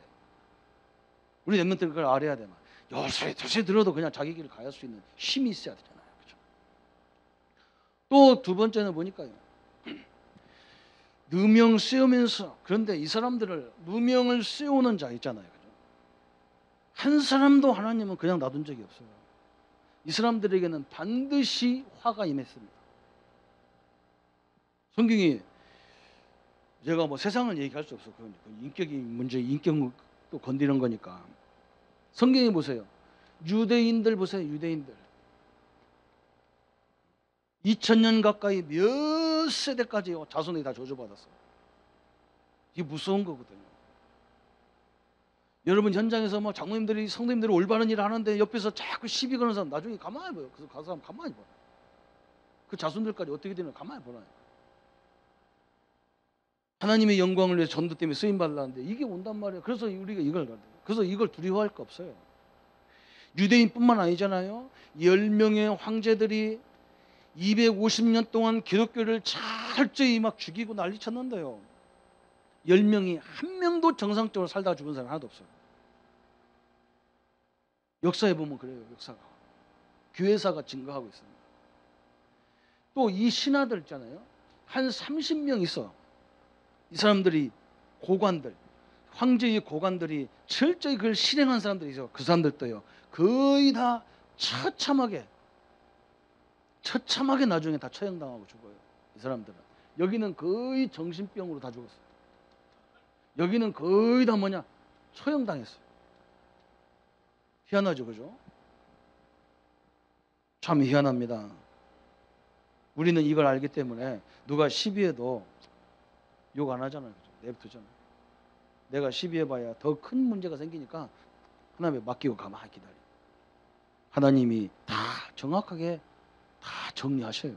우리 랩런트는 그걸 알아야 돼. 요새 들어도 그냥 자기 길을 가야 할 수 있는 힘이 있어야 되잖아요. 그렇죠? 또 두 번째는 보니까요. 누명 씌우면서, 그런데 이 사람들을 누명을 씌우는 자 있잖아요. 그죠? 한 사람도 하나님은 그냥 놔둔 적이 없어요. 이 사람들에게는 반드시 화가 임했습니다. 성경이, 제가 뭐 세상을 얘기할 수 없어. 그건 인격이 문제, 인격도 건드리는 거니까. 성경에 보세요. 유대인들 보세요. 유대인들. 2000년 가까이 몇 세대까지 자손이 다 저주받았어요. 이게 무서운 거거든요. 여러분 현장에서 뭐 장로님들이 성도님들이 올바른 일을 하는데 옆에서 자꾸 시비 거는 사람 나중에 가만히 봐요. 그래서 그 사람 가만히 봐요. 그 자손들까지 어떻게 되는 가만히 보나요? 하나님의 영광을 위해서 전도 때문에 쓰임 받으려는데 이게 온단 말이에요. 그래서 우리가 그래서 이걸 두려워할 거 없어요. 유대인뿐만 아니잖아요. 10명의 황제들이 250년 동안 기독교를 철저히 막 죽이고 난리 쳤는데요. 10명이 한 명도 정상적으로 살다가 죽은 사람 하나도 없어요. 역사에 보면 그래요. 역사가. 교회사가 증거하고 있습니다. 또 이 신하들 있잖아요. 한 30명 있어. 이 사람들이 고관들, 황제의 고관들이 철저히 그걸 실행한 사람들이 있어. 그 사람들도요. 거의 다 처참하게 나중에 다 처형당하고 죽어요. 이 사람들은. 여기는 거의 정신병으로 다 죽었어요. 여기는 거의 다 뭐냐? 처형당했어요. 희한하죠, 그죠? 참 희한합니다. 우리는 이걸 알기 때문에 누가 시비해도 욕 안 하잖아요. 그죠? 내버두잖아요. 내가 시비해봐야 더 큰 문제가 생기니까 하나님에 맡기고 가만히 기다려. 하나님이 다 정확하게 다 정리하셔요.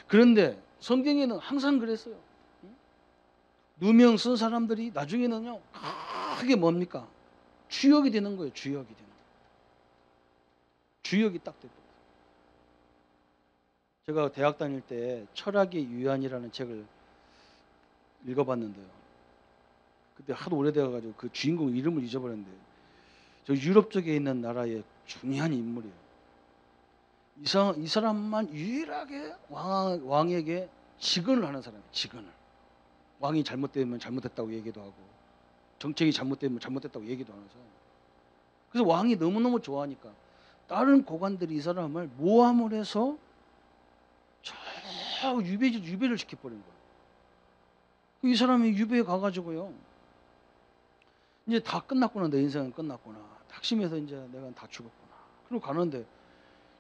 그런데 성경에는 항상 그랬어요. 누명 쓴 사람들이 나중에는요 크게 뭡니까? 주역이 되는 거예요. 주역이 되는 거예요. 주역이 딱 되고. 제가 대학 다닐 때 철학의 유한이라는 책을 읽어봤는데요. 그때 하도 오래돼가지고 그 주인공 이름을 잊어버렸는데 저 유럽 쪽에 있는 나라의 중요한 인물이에요. 이 사람만 유일하게 왕에게 직언을 하는 사람이에요. 직언을. 왕이 잘못되면 잘못했다고 얘기도 하고 정책이 잘못되면 잘못했다고 얘기도 하는 사람. 그래서 왕이 너무너무 좋아하니까 다른 고관들이 이 사람을 모함을 해서 저 유배를 시켜버린 거예요. 이 사람이 유배에 가가지고요. 이제 다 끝났구나. 내 인생은 끝났구나. 탁심해서 이제 내가 다 죽었구나. 그리고 가는데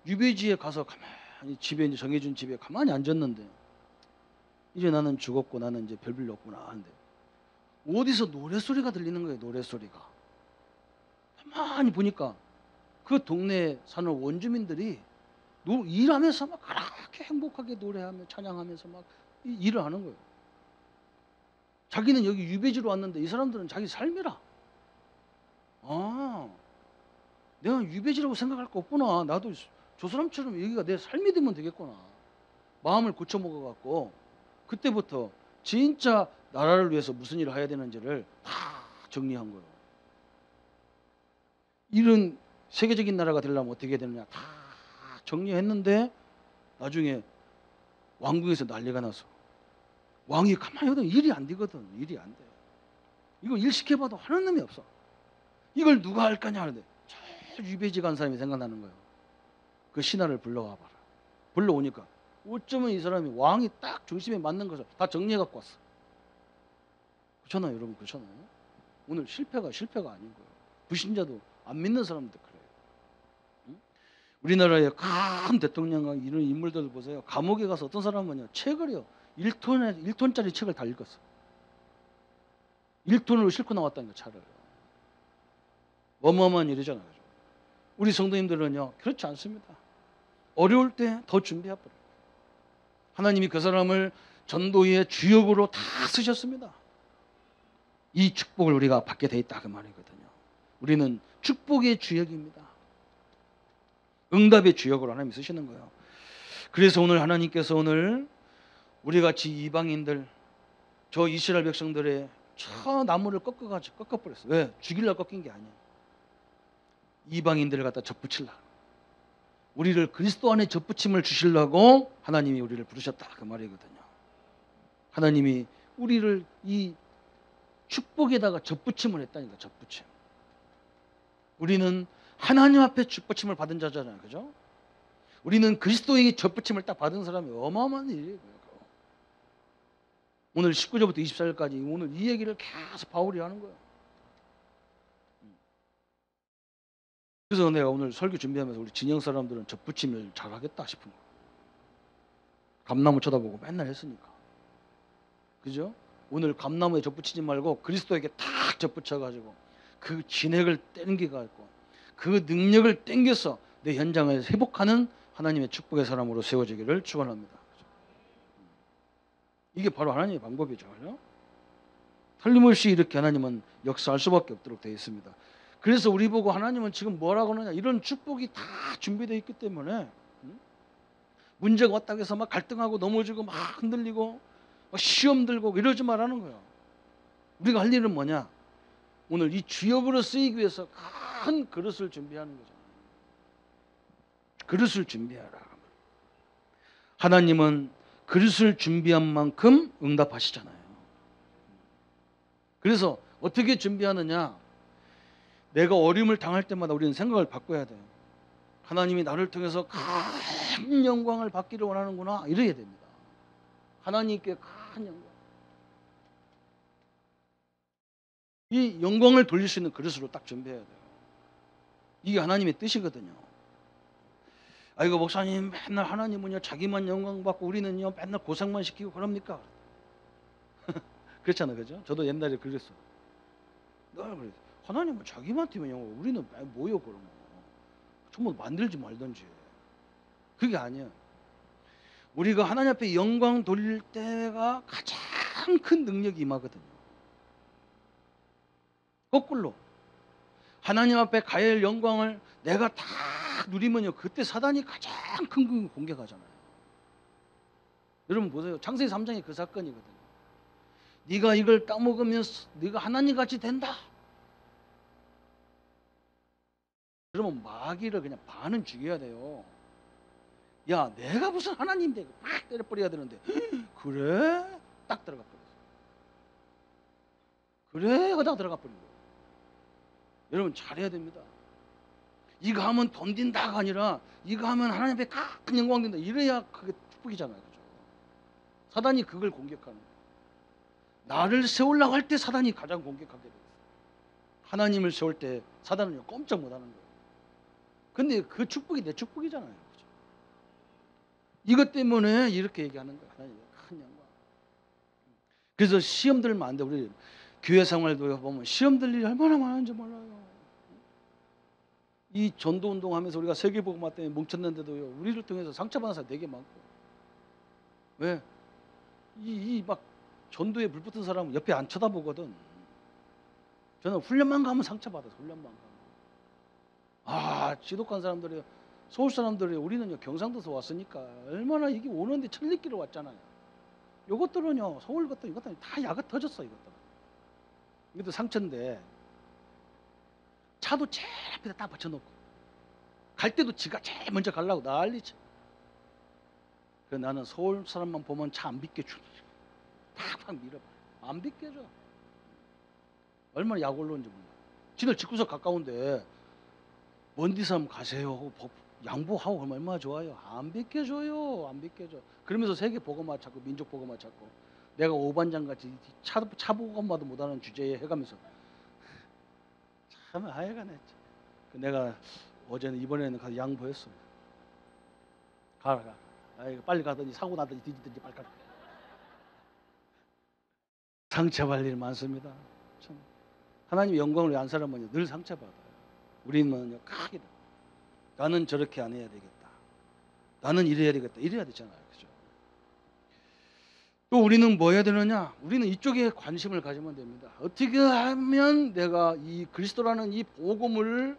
유배지에 가서 가만히 집에 이제 정해준 집에 가만히 앉았는데 이제 나는 죽었고 나는 이제 별일 없구나 하는데 어디서 노래소리가 들리는 거예요. 노래소리가. 가만히 보니까 그 동네에 사는 원주민들이 일하면서 막 그렇게 행복하게 노래하며 찬양하면서 막 일을 하는 거예요. 자기는 여기 유배지로 왔는데 이 사람들은 자기 삶이라. 아, 내가 유배지라고 생각할 거 없구나. 나도 저 사람처럼 여기가 내 삶이 되면 되겠구나. 마음을 고쳐먹어갖고 그때부터 진짜 나라를 위해서 무슨 일을 해야 되는지를 다 정리한 거예요. 이런 세계적인 나라가 되려면 어떻게 되느냐 다 정리했는데 나중에 왕궁에서 난리가 나서 왕이 가만히 있어도 일이 안 되거든. 일이 안 돼. 이거 일 시켜봐도 하는 놈이 없어. 이걸 누가 할 거냐 하는데 저 유배지 간 사람이 생각나는 거예요. 그 신하를 불러와 봐라. 불러오니까 어쩌면 이 사람이 왕이 딱 중심에 맞는 것을 다 정리해 갖고 왔어. 그렇잖아요, 여러분. 그렇잖아요. 오늘 실패가 아닌 거예요. 불신자도 안 믿는 사람도 그래요. 응? 우리나라의 큰 대통령과 이런 인물들 보세요. 감옥에 가서 어떤 사람은요 책을요 1톤짜리 책을 다 읽었어. 1톤으로 싣고 나왔다는 거 차를. 어마어마한 일이잖아요. 우리 성도님들은요 그렇지 않습니다. 어려울 때 더 준비해버려요. 하나님이 그 사람을 전도의 주역으로 다 쓰셨습니다. 이 축복을 우리가 받게 돼 있다 그 말이거든요. 우리는 축복의 주역입니다. 응답의 주역으로 하나님이 쓰시는 거예요. 그래서 오늘 하나님께서 오늘 우리 같이 이방인들 저 이스라엘 백성들의 저 나무를 꺾어버렸어요. 왜? 죽이려고 꺾인 게 아니에요. 이방인들을 갖다 접붙이려고. 우리를 그리스도 안에 접붙임을 주시려고 하나님이 우리를 부르셨다 그 말이거든요. 하나님이 우리를 이 축복에다가 접붙임을 했다니까. 접붙임. 우리는 하나님 앞에 접붙임을 받은 자잖아요. 그죠? 우리는 그리스도의 접붙임을 딱 받은 사람이 어마어마한 일이에요. 오늘 19절부터 24절까지 오늘 이 얘기를 계속 바울이 하는 거예요. 그래서 내가 오늘 설교 준비하면서 우리 진영 사람들은 접붙임을 잘하겠다 싶은 거. 감나무 쳐다보고 맨날 했으니까. 그죠? 오늘 감나무에 접붙이지 말고 그리스도에게 탁 접붙여가지고 그 진액을 땡겨가지고 그 능력을 땡겨서 내 현장을 회복하는 하나님의 축복의 사람으로 세워지기를 축원합니다. 이게 바로 하나님의 방법이죠. 그죠? 틀림없이 이렇게 하나님은 역사할 수밖에 없도록 되어 있습니다. 그래서 우리 보고 하나님은 지금 뭐라고 하느냐, 이런 축복이 다 준비되어 있기 때문에 문제가 왔다고 해서 막 갈등하고 넘어지고 막 흔들리고 막 시험 들고 이러지 말라는 거예요. 우리가 할 일은 뭐냐, 오늘 이 주역으로 쓰이기 위해서 큰 그릇을 준비하는 거죠. 그릇을 준비하라. 하나님은 그릇을 준비한 만큼 응답하시잖아요. 그래서 어떻게 준비하느냐, 내가 어려움을 당할 때마다 우리는 생각을 바꿔야 돼요. 하나님이 나를 통해서 큰 영광을 받기를 원하는구나, 이래야 됩니다. 하나님께 큰 영광, 이 영광을 돌릴 수 있는 그릇으로 딱 준비해야 돼요. 이게 하나님의 뜻이거든요. 아이고 목사님, 맨날 하나님은요 자기만 영광 받고 우리는요 맨날 고생만 시키고 그럽니까? 그렇잖아요, 그죠? 저도 옛날에 그랬어요. 늘 그랬어요. 하나님은 자기만 뛰면 영광, 우리는 뭐요 그러면? 정말 만들지 말든지. 그게 아니에요. 우리가 하나님 앞에 영광 돌릴 때가 가장 큰 능력이 임하거든요. 거꾸로 하나님 앞에 가야 할 영광을 내가 다 누리면요, 그때 사단이 가장 큰 공격하잖아요. 여러분 보세요. 창세기 3장의 그 사건이거든요. 네가 이걸 따먹으면 네가 하나님 같이 된다. 그러면 마귀를 그냥 반은 죽여야 돼요. 야, 내가 무슨 하나님 되고 팍 때려버려야 되는데 그래? 딱 들어가 버렸어. 그래? 하다가 들어가 버린 거예요. 여러분 잘해야 됩니다. 이거 하면 돈 든다가 아니라 이거 하면 하나님 앞에 큰 영광 된다. 이래야 그게 축복이잖아요. 그죠? 사단이 그걸 공격하는 거예요. 나를 세우려고 할 때 사단이 가장 공격하게 돼요. 하나님을 세울 때 사단은 꼼짝 못하는 거예요. 근데 그 축복이 내 축복이잖아요. 그죠? 이것 때문에 이렇게 얘기하는 거예요. 하나님의 큰 영광. 그래서 시험 들면 안 돼. 우리 교회 생활도 보면 시험 들 일이 얼마나 많은지 몰라요. 이 전도 운동하면서 우리가 세계복음화 때문에 뭉쳤는데도요, 우리를 통해서 상처받은 사람 되게 많고. 왜? 이 막 전도에 불붙은 사람은 옆에 안 쳐다보거든. 저는 훈련만 가면 상처받아서 훈련만 가면. 아, 지독한 사람들이, 서울 사람들이, 우리는요 경상도에서 왔으니까 얼마나 이게 오는데 천리길을 왔잖아요. 요것들은요 서울 것들 이것들 다 야가 터졌어. 이것도 상처인데 차도 제일 앞에다 딱 받쳐놓고 갈 때도 지가 제일 먼저 가려고 난리지. 그래서 나는 서울 사람만 보면 차 안 비켜줘. 팍팍 밀어봐. 안 비켜줘. 얼마나 약 올라오는지 몰라. 지들 집구석 가까운데 먼 데 사람 가세요 하고 양보하고 그러면 얼마나 좋아요. 안 비켜줘요. 안 비켜줘. 그러면서 세계 복음화 찾고 민족 복음화 찾고 내가 오반장같이 차 복음화도 못하는 주제에 해가면서 참 하여간에 내가 어제는 이번에는 가서 양보했어. 가라. 아이고, 빨리 가더니 사고 나더니 뒤지든지 빨리 가라. 상처받을 일 많습니다. 참. 하나님의 영광을 위한 사람은요 늘 상처받아요. 우리는요 크게 나는 저렇게 안 해야 되겠다. 나는 이래야 되겠다. 이래야 되잖아요. 그죠? 또 우리는 뭐 해야 되느냐? 우리는 이쪽에 관심을 가지면 됩니다. 어떻게 하면 내가 이 그리스도라는 이 복음을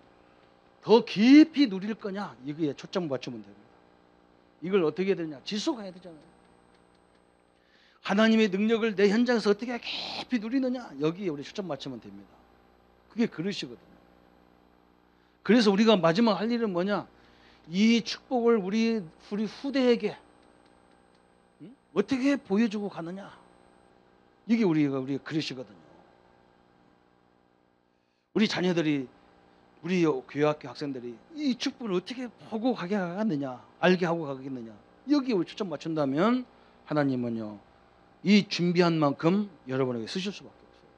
더 깊이 누릴 거냐? 이거에 초점을 맞추면 됩니다. 이걸 어떻게 해야 되냐? 지속해야 되잖아요. 하나님의 능력을 내 현장에서 어떻게 깊이 누리느냐? 여기에 우리 초점 맞추면 됩니다. 그게 그릇이거든요. 그래서 우리가 마지막 할 일은 뭐냐? 이 축복을 우리 후대에게 어떻게 보여주고 가느냐? 이게 우리가 그릇이거든요. 우리 자녀들이, 우리 교회학교 학생들이 이 축복을 어떻게 보고 가게 하겠느냐, 알게 하고 가겠느냐? 여기에 우리 초점 맞춘다면 하나님은요 이 준비한 만큼 여러분에게 쓰실 수밖에 없어요.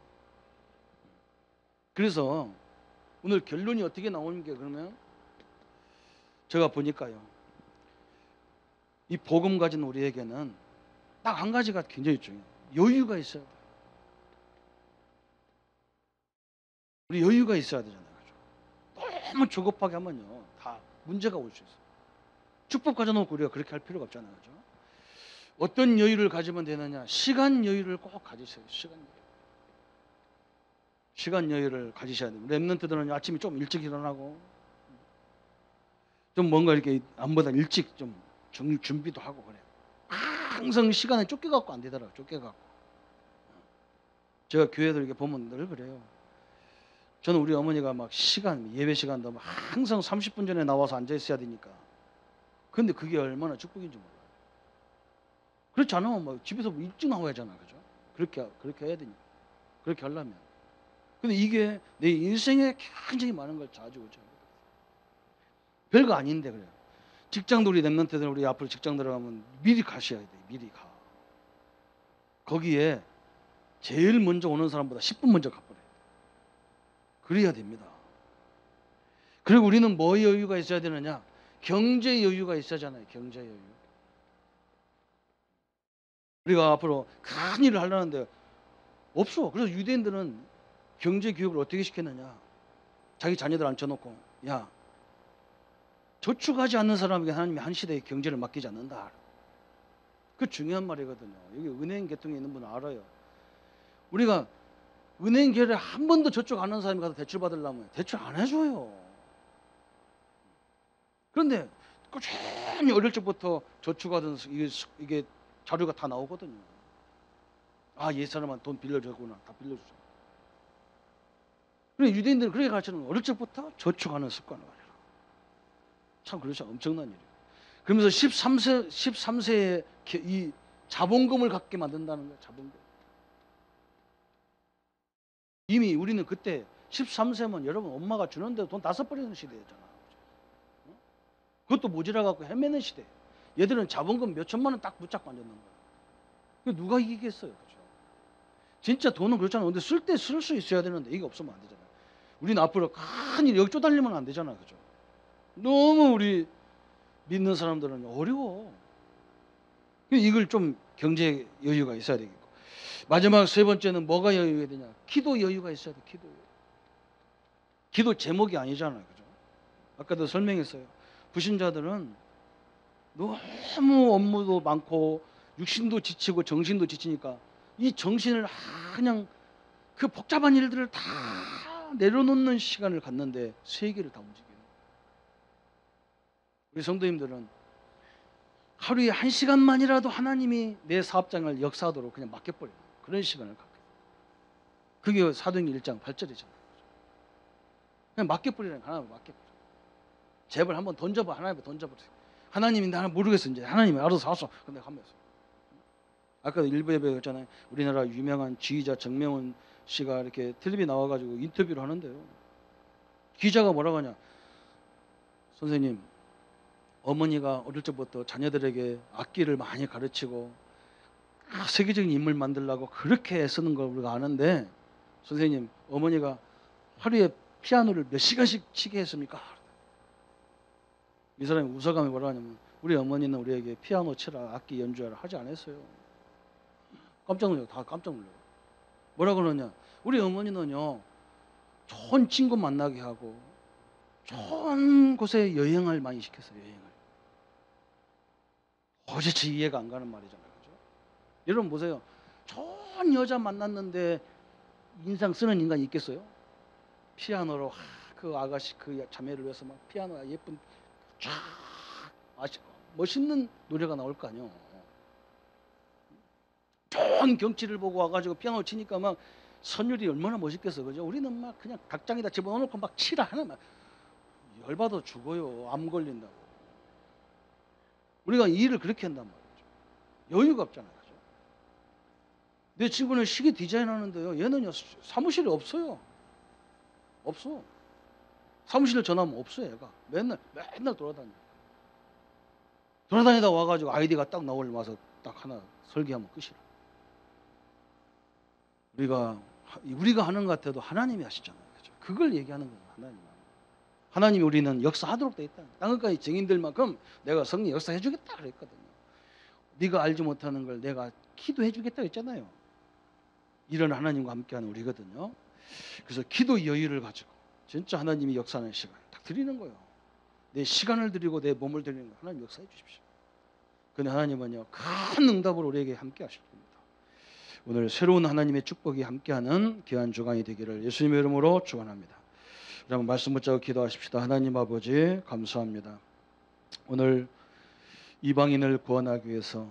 그래서 오늘 결론이 어떻게 나오는 게, 그러면 제가 보니까요, 이 복음 가진 우리에게는 딱 한 가지가 굉장히 중요해요. 여유가 있어요. 우리 여유가 있어야 되잖아요. 그죠? 너무 조급하게 하면요, 다 문제가 올 수 있어요. 축복 가져놓고 우리가 그렇게 할 필요가 없잖아요. 그죠? 어떤 여유를 가지면 되느냐? 시간 여유를 꼭 가지세요. 시간 여유를 가지셔야 돼요. 렘넌트들은 아침에 좀 일찍 일어나고 좀 뭔가 이렇게 남보다 일찍 좀 준비도 하고 그래요. 항상 시간에 쫓겨갖고 안 되더라고요. 쫓겨갖고. 제가 교회들 이렇게 보면 늘 그래요. 저는 우리 어머니가 막 예배 시간도 막 항상 30분 전에 나와서 앉아 있어야 되니까. 근데 그게 얼마나 축복인지 몰라요. 그렇지 않으면 막 집에서 일찍 나와야 하잖아. 그죠? 그렇게 해야 되니까. 그렇게 하려면. 근데 이게 내 인생에 굉장히 많은 걸 좌지우지하고 별거 아닌데 그래요. 직장도 우리 랩런트들 우리 앞으로 직장 들어가면 미리 가셔야 돼. 미리 가. 거기에 제일 먼저 오는 사람보다 10분 먼저 가버려요. 그래야 됩니다. 그리고 우리는 뭐 여유가 있어야 되느냐? 경제 여유가 있어야잖아요. 경제 여유. 우리가 앞으로 큰 일을 하려는데 없어. 그래서 유대인들은 경제 교육을 어떻게 시켰느냐? 자기 자녀들 앉혀놓고, 야, 저축하지 않는 사람에게 하나님이 한 시대의 경제를 맡기지 않는다. 그 중요한 말이거든요. 여기 은행 계통에 있는 분은 알아요. 우리가 은행 계열에 한 번도 저축 안 하는 사람이 가서 대출 받으려면 대출 안 해줘요. 그런데 꾸준히 어릴 적부터 저축하던 이게 자료가 다 나오거든요. 아, 옛 사람한테 돈 빌려줬구나. 다 빌려주죠. 그래, 유대인들은 그렇게 가르치는 거예요. 어릴 적부터 저축하는 습관을 가져라. 참 그렇죠. 엄청난 일이에요. 그러면서 13세에 이 자본금을 갖게 만든다는 거예요. 자본금. 이미 우리는 그때 13세면 여러분 엄마가 주는데 돈 다 써버리는 시대였잖아. 그것도 모자라 갖고 헤매는 시대. 얘들은 자본금 몇 천만 원 딱 붙잡고 앉았는 거예요. 누가 이기겠어요. 그렇죠? 진짜 돈은 그렇잖아요. 근데 쓸 때 쓸 수 있어야 되는데 이게 없으면 안 되잖아요. 우리는 앞으로 큰일 역조 달리면 안 되잖아요. 그죠? 너무 우리 믿는 사람들은 어려워. 이걸 좀 경제 여유가 있어야 되겠고. 마지막 세 번째는 뭐가 여유가 되냐? 기도 여유가 있어야 돼. 기도 제목이 아니잖아요. 그죠? 아까도 설명했어요. 불신자들은 너무 업무도 많고 육신도 지치고 정신도 지치니까 이 정신을 그냥 그 복잡한 일들을 다 내려놓는 시간을 갖는데 세계를 다 움직여요. 우리 성도님들은 하루에 1시간만이라도 하나님이 내 사업장을 역사하도록 그냥 맡겨버려요. 그런 시간을 갖게. 그게 사도행전 1장 8절이잖아요. 그냥 맡겨버리라는 거예요. 하나님 맡겨버려. 제발 한번 던져봐. 하나님 던져보세요. 하나님이 나는 모르겠어. 이제 하나님이 알아서 하소. 근데 하면서. 아까 일부 예배였잖아요. 우리나라 유명한 지휘자 정명훈 씨가 이렇게 텔레비에 나와가지고 인터뷰를 하는데요. 기자가 뭐라고 하냐? 선생님, 어머니가 어릴 적부터 자녀들에게 악기를 많이 가르치고 세계적인 인물 만들려고 그렇게 애쓰는 걸 우리가 아는데 선생님, 어머니가 하루에 피아노를 몇 시간씩 치게 했습니까? 이 사람이 웃어가며 뭐라 하냐면 우리 어머니는 우리에게 피아노 치라 악기 연주하라 하지 않았어요. 깜짝 놀라요. 다 깜짝 놀라요. 뭐라 그러냐? 우리 어머니는요, 좋은 친구 만나게 하고 좋은 곳에 여행을 많이 시켰어요. 여행을. 도대체 이해가 안 가는 말이잖아요. 그죠? 여러분 보세요. 좋은 여자 만났는데 인상 쓰는 인간이 있겠어요? 피아노로 그 아가씨 그 자매를 위해서 막 피아노 예쁜 쫙 멋있는 노래가 나올 거 아니에요. 좋은 경치를 보고 와가지고 피아노 치니까 막 선율이 얼마나 멋있겠어. 그죠? 우리는 막 그냥 닭장에다 집어넣고 막 치라 하나 막 열받아 죽어요. 암 걸린다고. 우리가 이 일을 그렇게 한단 말이죠. 여유가 없잖아요. 그죠? 내 친구는 시계 디자인 하는데요. 얘는요, 사무실이 없어요. 없어. 사무실에 전화하면 없어요. 얘가. 맨날 돌아다녀. 돌아다니다 와가지고 아이디가 딱 나오면서 딱 하나 설계하면 끝이라. 우리가 하는 것 같아도 하나님이 하시잖아요. 그죠? 그걸 얘기하는 거예요. 하나님. 하나님이 우리는 역사하도록 돼 있다. 땅끝까지 증인들만큼 내가 성령 역사해 주겠다 그랬거든요. 네가 알지 못하는 걸 내가 기도해 주겠다 했잖아요. 이런 하나님과 함께하는 우리거든요. 그래서 기도 여유를 가지고 진짜 하나님이 역사하는 시간 딱 드리는 거예요. 내 시간을 드리고 내 몸을 드리는 거 하나님 역사해 주십시오. 근데 하나님은요 큰 응답으로 우리에게 함께 하실 겁니다. 오늘 새로운 하나님의 축복이 함께하는 귀한 주간이 되기를 예수님의 이름으로 축원합니다. 여러분 말씀 붙잡고 기도하십시다. 하나님 아버지 감사합니다. 오늘 이방인을 구원하기 위해서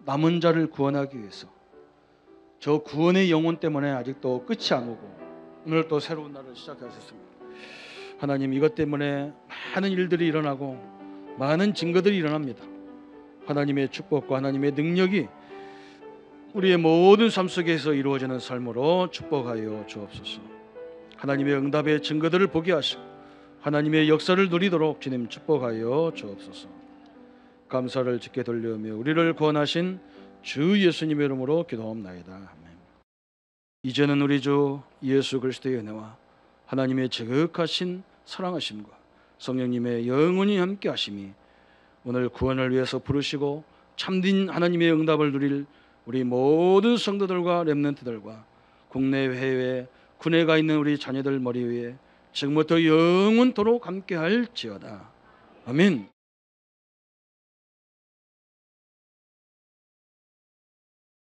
남은 자를 구원하기 위해서 저 구원의 영혼 때문에 아직도 끝이 안 오고 오늘 또 새로운 날을 시작하셨습니다. 하나님 이것 때문에 많은 일들이 일어나고 많은 증거들이 일어납니다. 하나님의 축복과 하나님의 능력이 우리의 모든 삶 속에서 이루어지는 삶으로 축복하여 주옵소서. 하나님의 응답의 증거들을 보게 하시고 하나님의 역사를 누리도록 주님 축복하여 주옵소서. 감사를 짓게 돌려며 우리를 구원하신 주 예수님의 이름으로 기도하옵나이다. 아멘. 이제는 우리 주 예수 그리스도의 은혜와 하나님의 지극하신 사랑하심과 성령님의 영원히 함께 하심이 오늘 구원을 위해서 부르시고 참된 하나님의 응답을 누릴 우리 모든 성도들과 렘넌트들과 국내 해외 군에 가 있는 우리 자녀들 머리 위에 지금부터 영원토록 함께할지어다. 아멘.